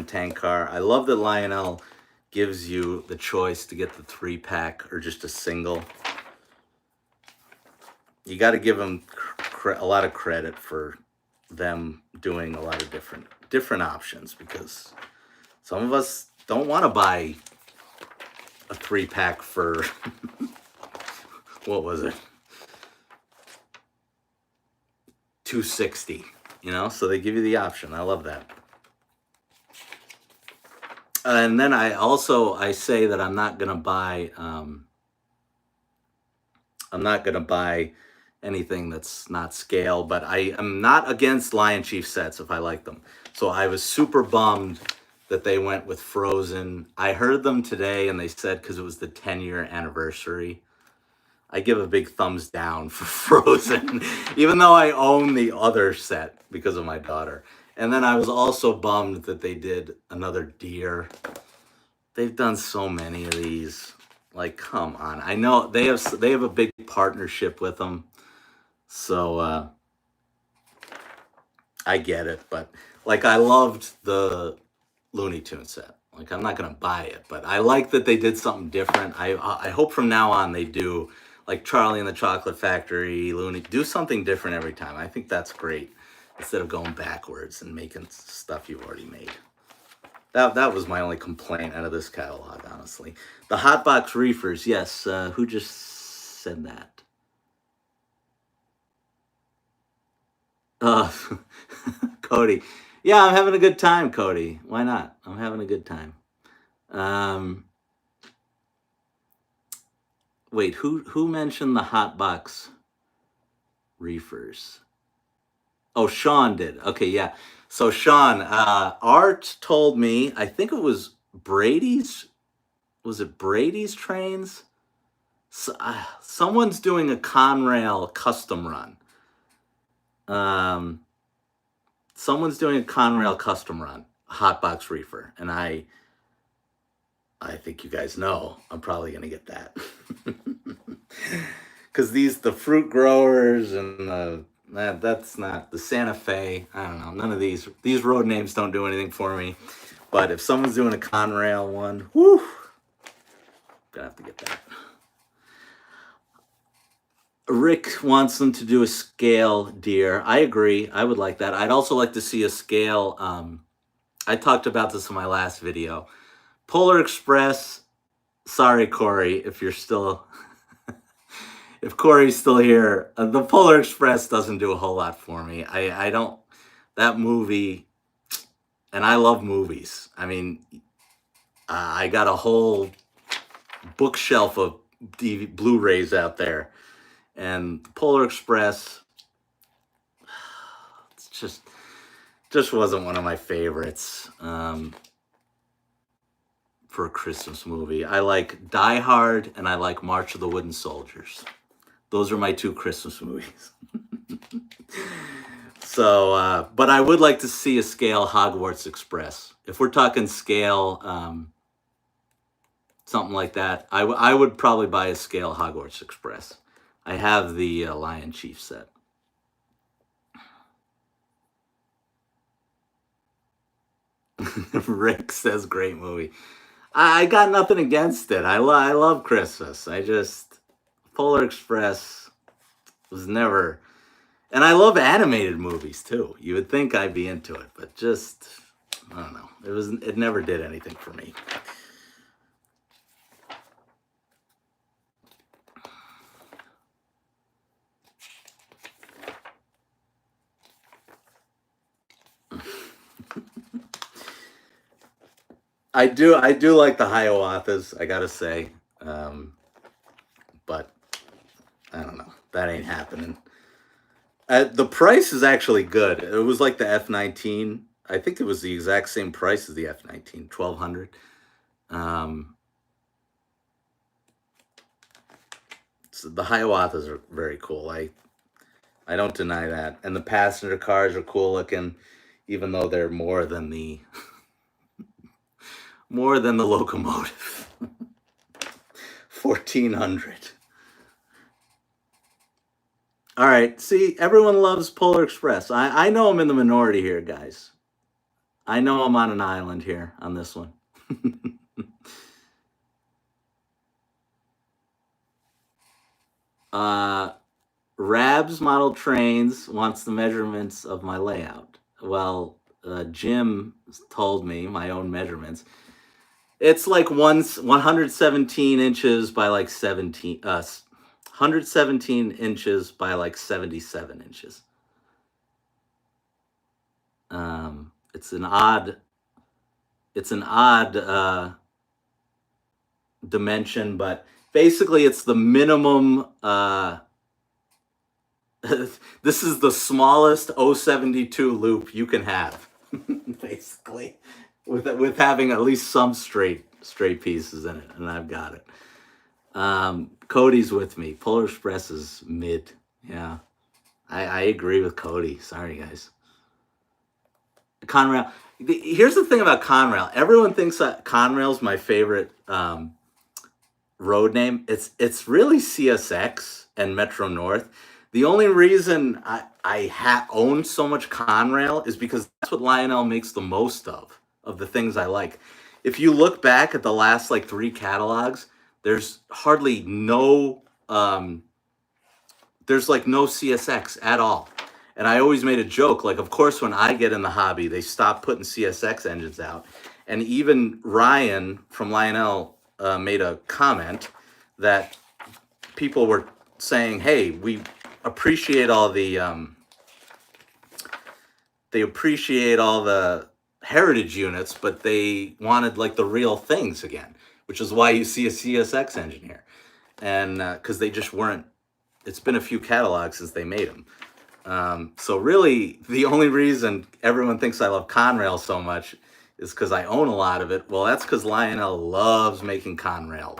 tank car. I love that Lionel gives you the choice to get the 3-pack or just a single. You got to give them a lot of credit for them doing a lot of different options, because some of us don't want to buy a 3-pack for what was it, $260, so they give you the option. I love that. And then I say that I'm not gonna buy anything that's not scale, but I am not against Lion Chief sets if I like them. So I was super bummed that they went with Frozen. I heard them today, and they said because it was the 10-year anniversary. I give a big thumbs down for Frozen, even though I own the other set because of my daughter. And then I was also bummed that they did another deer. They've done so many of these. Like, come on. I know they have a big partnership with them. So I get it, but like I loved the Looney Tunes set. Like I'm not gonna buy it, but I like that they did something different. I hope from now on they do like Charlie and the Chocolate Factory, do something different every time. I think that's great instead of going backwards and making stuff you've already made. That was my only complaint out of this catalog, honestly. The Hotbox Reefers, yes. Who just said that? Cody. Yeah, I'm having a good time, Cody. Why not? I'm having a good time. Wait, who mentioned the Hotbox Reefers? Oh, Sean did. Okay, yeah. So Sean, Art told me, I think it was Brady's. Was it Brady's Trains? So, someone's doing a Conrail custom run. Someone's doing a Conrail custom run, Hotbox Reefer, and I think you guys know I'm probably gonna get that. Because the fruit growers and that's not the Santa Fe. I don't know. None of these road names don't do anything for me. But if someone's doing a Conrail one, whoo, gonna have to get that. Rick wants them to do a scale deer. I agree. I would like that. I'd also like to see a scale. I talked about this in my last video. Polar Express. Sorry, Corey, if you're still. If Corey's still here, the Polar Express doesn't do a whole lot for me. I don't. That movie, and I love movies. I mean, I got a whole bookshelf of Blu-rays out there, and the Polar Express, it's just wasn't one of my favorites for a Christmas movie. I like Die Hard and I like March of the Wooden Soldiers. Those are my two Christmas movies. So, but I would like to see a scale Hogwarts Express. If we're talking scale, something like that, I would probably buy a scale Hogwarts Express. I have the Lion Chief set. Rick says great movie. I got nothing against it. I love Christmas. Polar Express was never, and I love animated movies too. You would think I'd be into it, but just I don't know. It never did anything for me. I do like the Hiawatha's, I gotta say, but I don't know. That ain't happening. The price is actually good. It was like the F-19. I think it was the exact same price as the F-19, 1,200. Um, so the Hiawathas are very cool. I don't deny that. And the passenger cars are cool looking, even though they're more than the locomotive. 1,400. All right. See, everyone loves Polar Express. I know I'm in the minority here, guys. I know I'm on an island here on this one. Rabs Model Trains wants the measurements of my layout. Well, Jim told me my own measurements. It's like 117 inches by like 117 inches by like 77 inches. It's an odd dimension, but basically it's the minimum. This is the smallest 072 loop you can have, basically, with having at least some straight pieces in it, and I've got it. Cody's with me. Polar Express is mid. Yeah, I agree with Cody. Sorry, guys. Conrail. Here's the thing about Conrail. Everyone thinks that Conrail's my favorite road name. It's really CSX and Metro North. The only reason I own so much Conrail is because that's what Lionel makes the most of the things I like. If you look back at the last like 3 catalogs, there's hardly no there's like no CSX at all. And I always made a joke, like, of course, when I get in the hobby, they stop putting CSX engines out. And even Ryan from Lionel made a comment that people were saying, "Hey, we appreciate all the heritage units, but they wanted like the real things again," which is why you see a CSX engine here, and because they just weren't. It's been a few catalogs since they made them. So really, the only reason everyone thinks I love Conrail so much is because I own a lot of it. Well, that's because Lionel loves making Conrail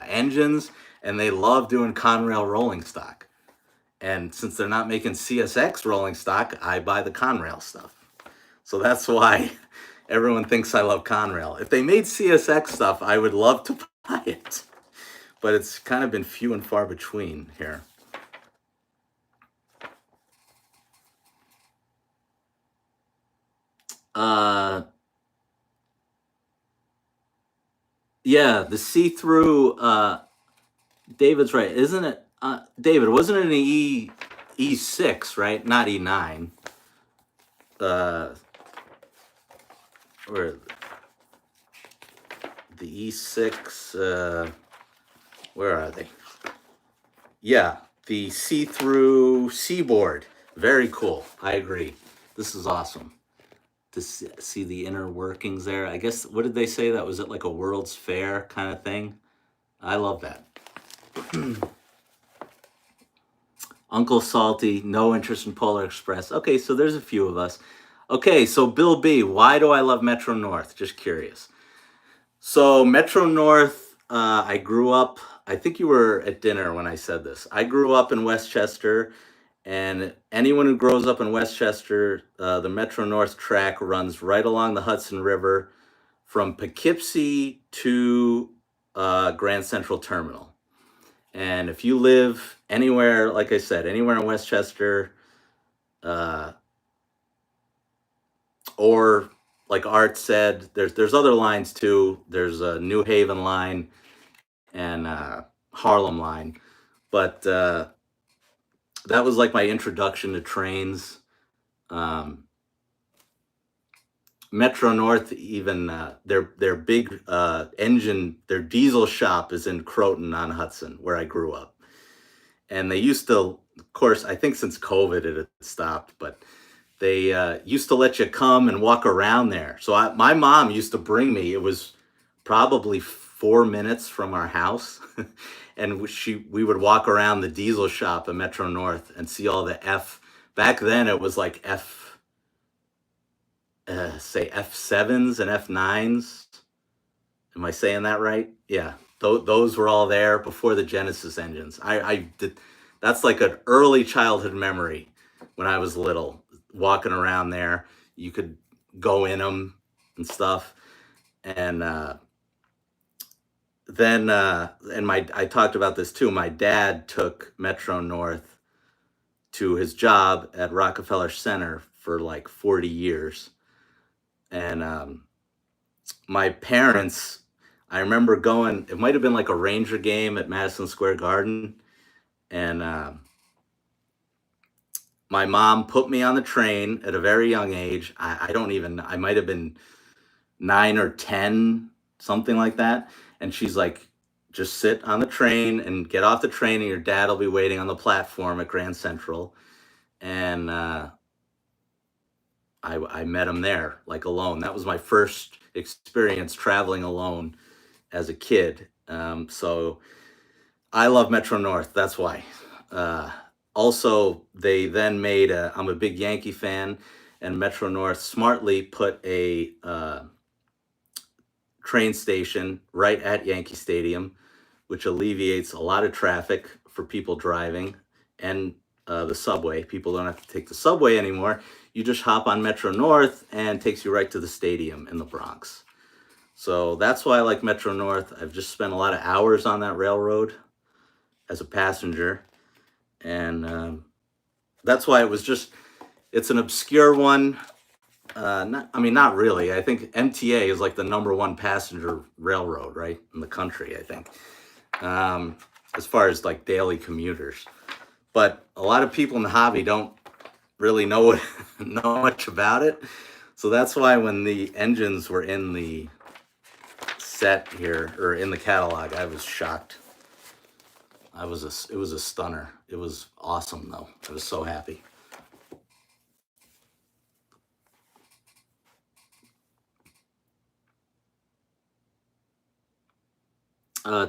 engines, and they love doing Conrail rolling stock. And since they're not making CSX rolling stock, I buy the Conrail stuff. So that's why everyone thinks I love Conrail. If they made CSX stuff, I would love to buy it. But it's kind of been few and far between here. Yeah, the see-through. David's right, isn't it? David, wasn't it an E6, right? Not E9. Or the E6. Where are they? Yeah, the see-through seaboard. Very cool. I agree. This is awesome to see the inner workings there. I guess, what did they say? That was it, like a World's Fair kind of thing? I love that. Uncle Salty, no interest in Polar Express. Okay, so there's a few of us. Okay, so Bill B, why do I love Metro North? Just curious. So Metro North, I grew up, I think you were at dinner when I said this. I grew up in Westchester, and anyone who grows up in Westchester, the Metro North track runs right along the Hudson River from Poughkeepsie to Grand Central Terminal. And if you live anywhere, like I said, anywhere in Westchester, or like Art said, there's other lines too. There's a New Haven line and Harlem line, but that was like my introduction to trains. Metro North, even their big engine, their diesel shop is in Croton on Hudson, where I grew up. And they used to, of course, I think since COVID it had stopped, but they used to let you come and walk around there. So my mom used to bring me. It was probably 4 minutes from our house, and we would walk around the diesel shop at Metro North and see all the F. Back then, it was like say F7s and F9s. Am I saying that right? Yeah, those were all there before the Genesis engines. I did. That's like an early childhood memory when I was little, walking around there. You could go in them and stuff. And then, and I talked about this too. My dad took Metro North to his job at Rockefeller Center for like 40 years. And my parents, I remember going, it might have been like a Ranger game at Madison Square Garden. And my mom put me on the train at a very young age. I might have been 9 or 10, something like that. And she's like, just sit on the train and get off the train, and your dad will be waiting on the platform at Grand Central. And I met him there, like alone. That was my first experience traveling alone as a kid. So I love Metro North. That's why. Also, they then made I'm a big Yankee fan, and Metro North smartly put a train station right at Yankee Stadium, which alleviates a lot of traffic for people driving, and the subway. People don't have to take the subway anymore. You just hop on Metro North and it takes you right to the stadium in the Bronx. So that's why I like Metro North. I've just spent a lot of hours on that railroad as a passenger. And that's why it's an obscure one. Not really. I think MTA is like the #1 passenger railroad, right, in the country, I think, as far as like daily commuters. But a lot of people in the hobby don't really know much about it. So that's why when the engines were in the set here, or in the catalog, I was shocked. It was a stunner. It was awesome, though. I was so happy.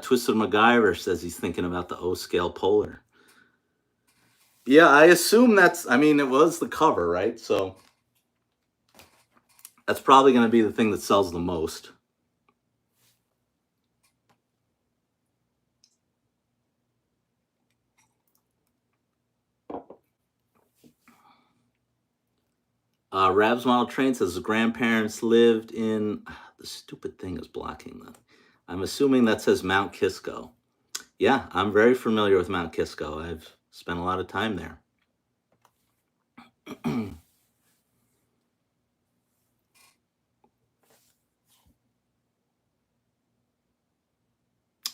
Twisted MacGyver says he's thinking about the O-scale Polar. Yeah, I assume it was the cover, right? So that's probably going to be the thing that sells the most. Rab's Model Train says his grandparents lived in. The stupid thing is blocking them. I'm assuming that says Mount Kisco. Yeah, I'm very familiar with Mount Kisco. I've spent a lot of time there.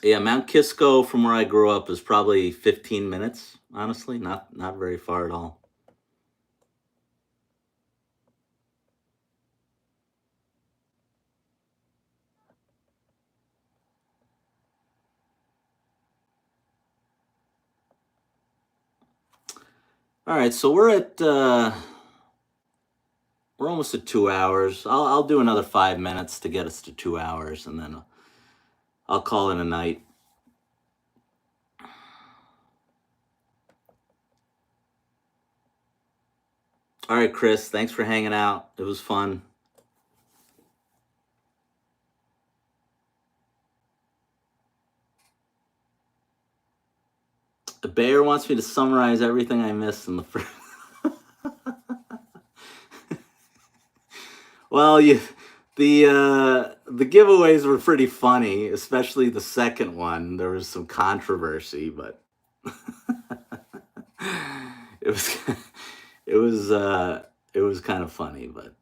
Yeah, Mount Kisco from where I grew up is probably 15 minutes, honestly. Not very far at all. All right, so we're almost at 2 hours. I'll do another 5 minutes to get us to 2 hours, and then I'll call it a night. All right, Chris, thanks for hanging out. It was fun. The Bear wants me to summarize everything I missed in the first. Well, the giveaways were pretty funny, especially the second one. There was some controversy, but it was it was kind of funny, but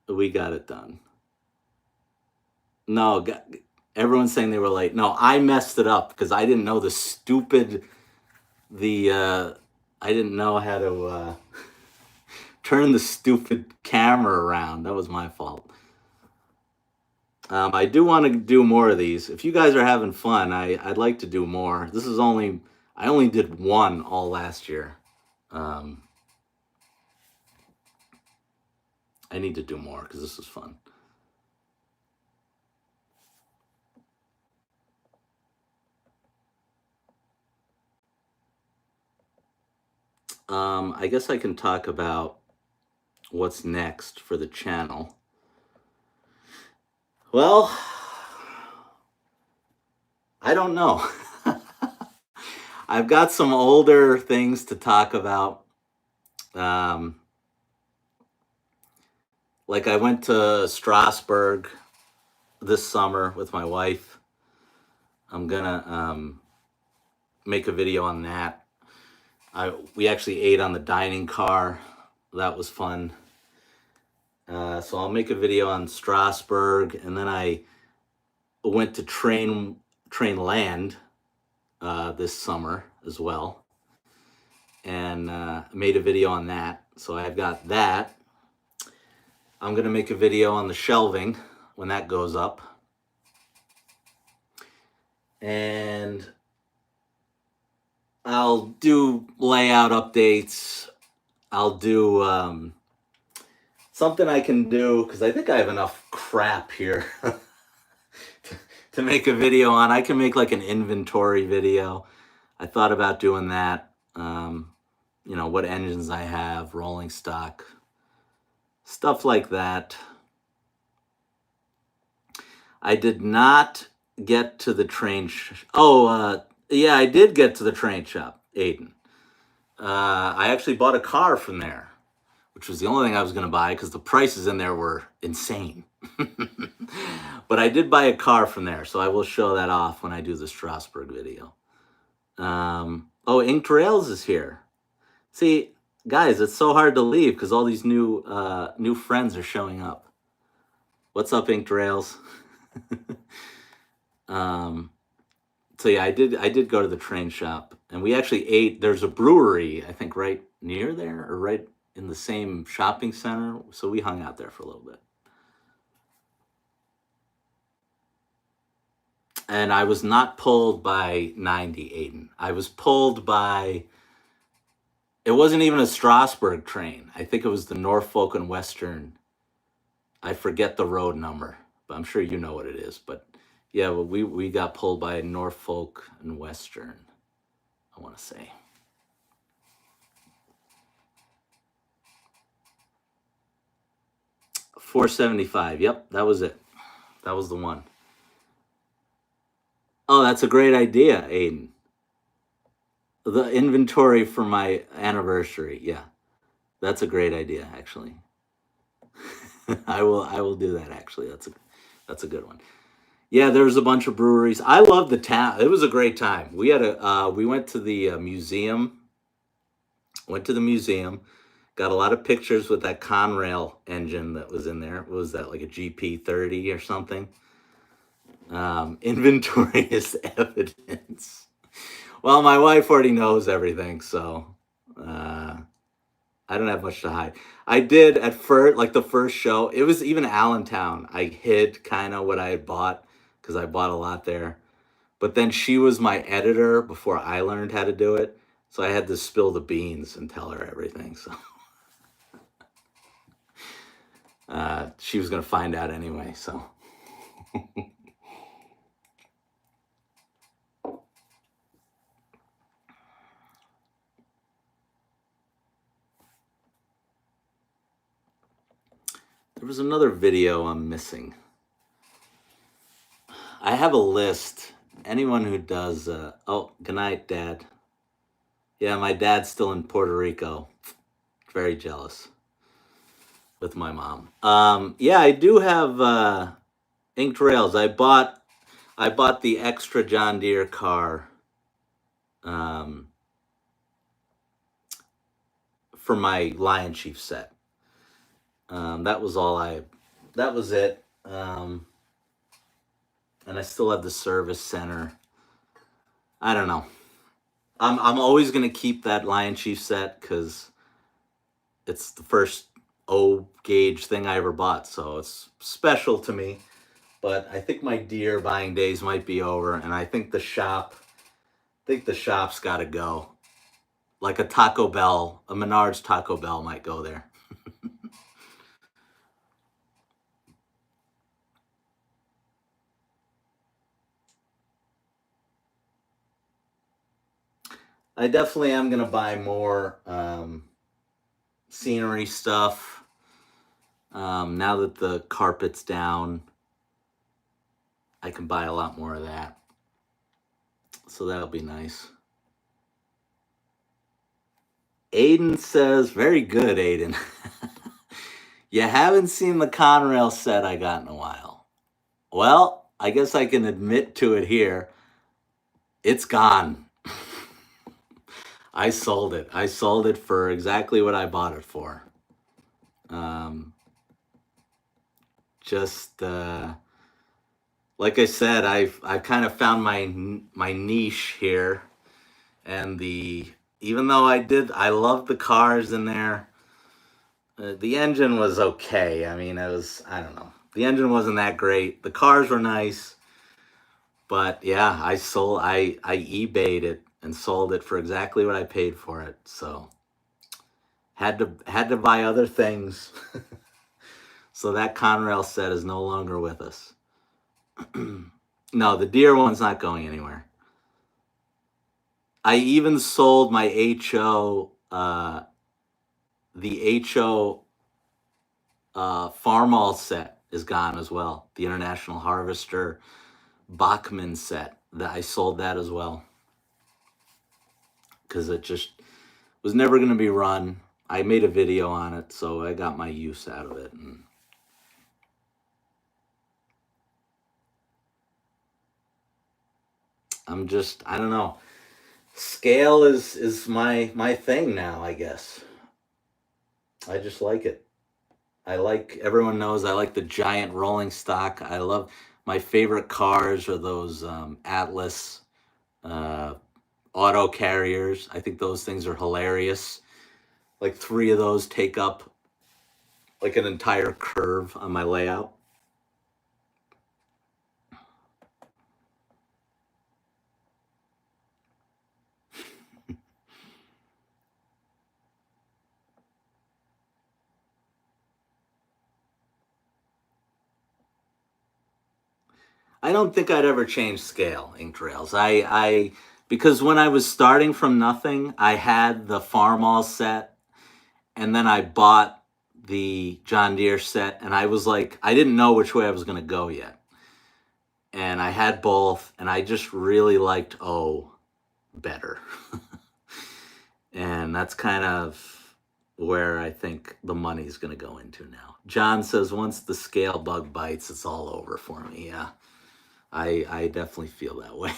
we got it done. No, everyone's saying they were late. No, I messed it up because I didn't know I didn't know how to turn the stupid camera around. That was my fault. I do want to do more of these. If you guys are having fun, I'd like to do more. I only did one all last year. I need to do more because this is fun. I guess I can talk about what's next for the channel. Well, I don't know. I've got some older things to talk about. Like I went to Strasbourg this summer with my wife. I'm gonna make a video on that. We actually ate on the dining car. That was fun. So I'll make a video on Strasbourg, and then I went to Train Land this summer as well, and made a video on that. So I've got that. I'm gonna make a video on the shelving when that goes up, and I'll do layout updates. I'll do something I can do because I think I have enough crap here to make a video on. I can make like an inventory video. I thought about doing that. What engines I have, rolling stock, stuff like that. I did not get to the train. Yeah, I did get to the train shop, Aiden. I actually bought a car from there, which was the only thing I was going to buy because the prices in there were insane. But I did buy a car from there, so I will show that off when I do the Strasbourg video. Inked Rails is here. See, guys, it's so hard to leave because all these new friends are showing up. What's up, Inked Rails? So yeah, I did go to the train shop, and we actually ate. There's a brewery, I think, right near there or right in the same shopping center. So we hung out there for a little bit. And I was not pulled by 90, Aiden. I was pulled by, it wasn't even a Strasbourg train. I think it was the Norfolk and Western. I forget the road number, but I'm sure you know what it is. But yeah, well, we got pulled by Norfolk and Western, I want to say. $475. Yep, that was it. That was the one. Oh, that's a great idea, Aiden. The inventory for my anniversary. Yeah, that's a great idea, actually. I will do that. Actually, that's a good one. Yeah, there was a bunch of breweries. I love the town. It was a great time. We went to the museum. Went to the museum. Got a lot of pictures with that Conrail engine that was in there. What was that, like a GP30 or something? Inventory is evidence. Well, my wife already knows everything, so I don't have much to hide. I did at first, like the first show, it was even Allentown. I hid kind of what I had bought because I bought a lot there. But then she was my editor before I learned how to do it. So I had to spill the beans and tell her everything. So she was going to find out anyway. So there was another video I'm missing. I have a list. Anyone who does, good night, Dad. Yeah, my dad's still in Puerto Rico. Very jealous with my mom. Yeah, I do have Inked Rails. I bought the extra John Deere car for my Lion Chief set. That was it. And I still have the service center. I don't know. I'm always gonna keep that Lion Chief set because it's the first O gauge thing I ever bought, so it's special to me. But I think my deer buying days might be over, and I think the shop's got to go. Like a Taco Bell, a Menards Taco Bell might go there. I definitely am gonna buy more scenery stuff. Now that the carpet's down, I can buy a lot more of that. So that'll be nice. Aiden says, very good, Aiden. You haven't seen the Conrail set I got in a while. Well, I guess I can admit to it here. It's gone. I sold it. I sold it for exactly what I bought it for. Just like I said, I've kind of found my niche here, and even though I loved the cars in there. The engine was okay. I mean, I don't know. The engine wasn't that great. The cars were nice, but yeah, I eBayed it and sold it for exactly what I paid for it. So had to buy other things. So that Conrail set is no longer with us. No, the deer one's not going anywhere. I even sold my HO, the HO Farmall set is gone as well. The International Harvester Bachmann set, that I sold that as well because it just was never going to be run. I made a video on it, so I got my use out of it. And I don't know. Scale is my thing now, I guess. I just like it. Everyone knows I like the giant rolling stock. I love, my favorite cars are those Atlas uh, auto carriers. I think those things are hilarious. Like 3 of those take up like an entire curve on my layout. I don't think I'd ever change scale ink trails. Because when I was starting from nothing, I had the Farmall set, and then I bought the John Deere set, and I was like, I didn't know which way I was going to go yet. And I had both, and I just really liked O better. And that's kind of where I think the money's going to go into now. John says once the scale bug bites, it's all over for me. Yeah, I definitely feel that way.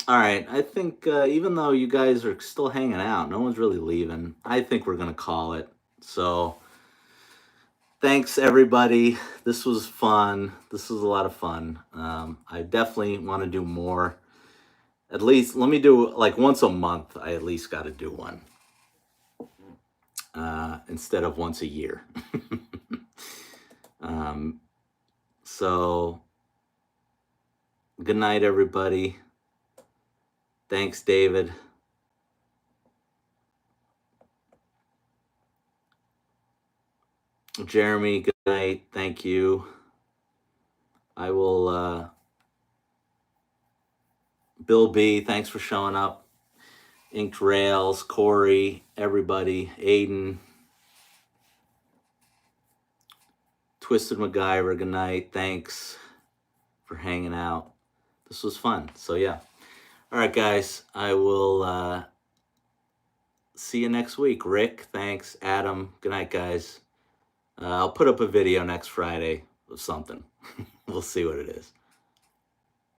All right, I think even though you guys are still hanging out, no one's really leaving. I think we're gonna call it. So, thanks everybody. This was fun. This was a lot of fun. I definitely want to do more. At least let me do like once a month. I at least got to do one instead of once a year. So, good night, everybody. Thanks, David. Jeremy, good night. Thank you. I will, Bill B, thanks for showing up. Inked Rails, Corey, everybody, Aiden, Twisted MacGyver, good night. Thanks for hanging out. This was fun. So, yeah. All right, guys, I will see you next week. Rick, thanks. Adam, good night, guys. I'll put up a video next Friday of something. We'll see what it is.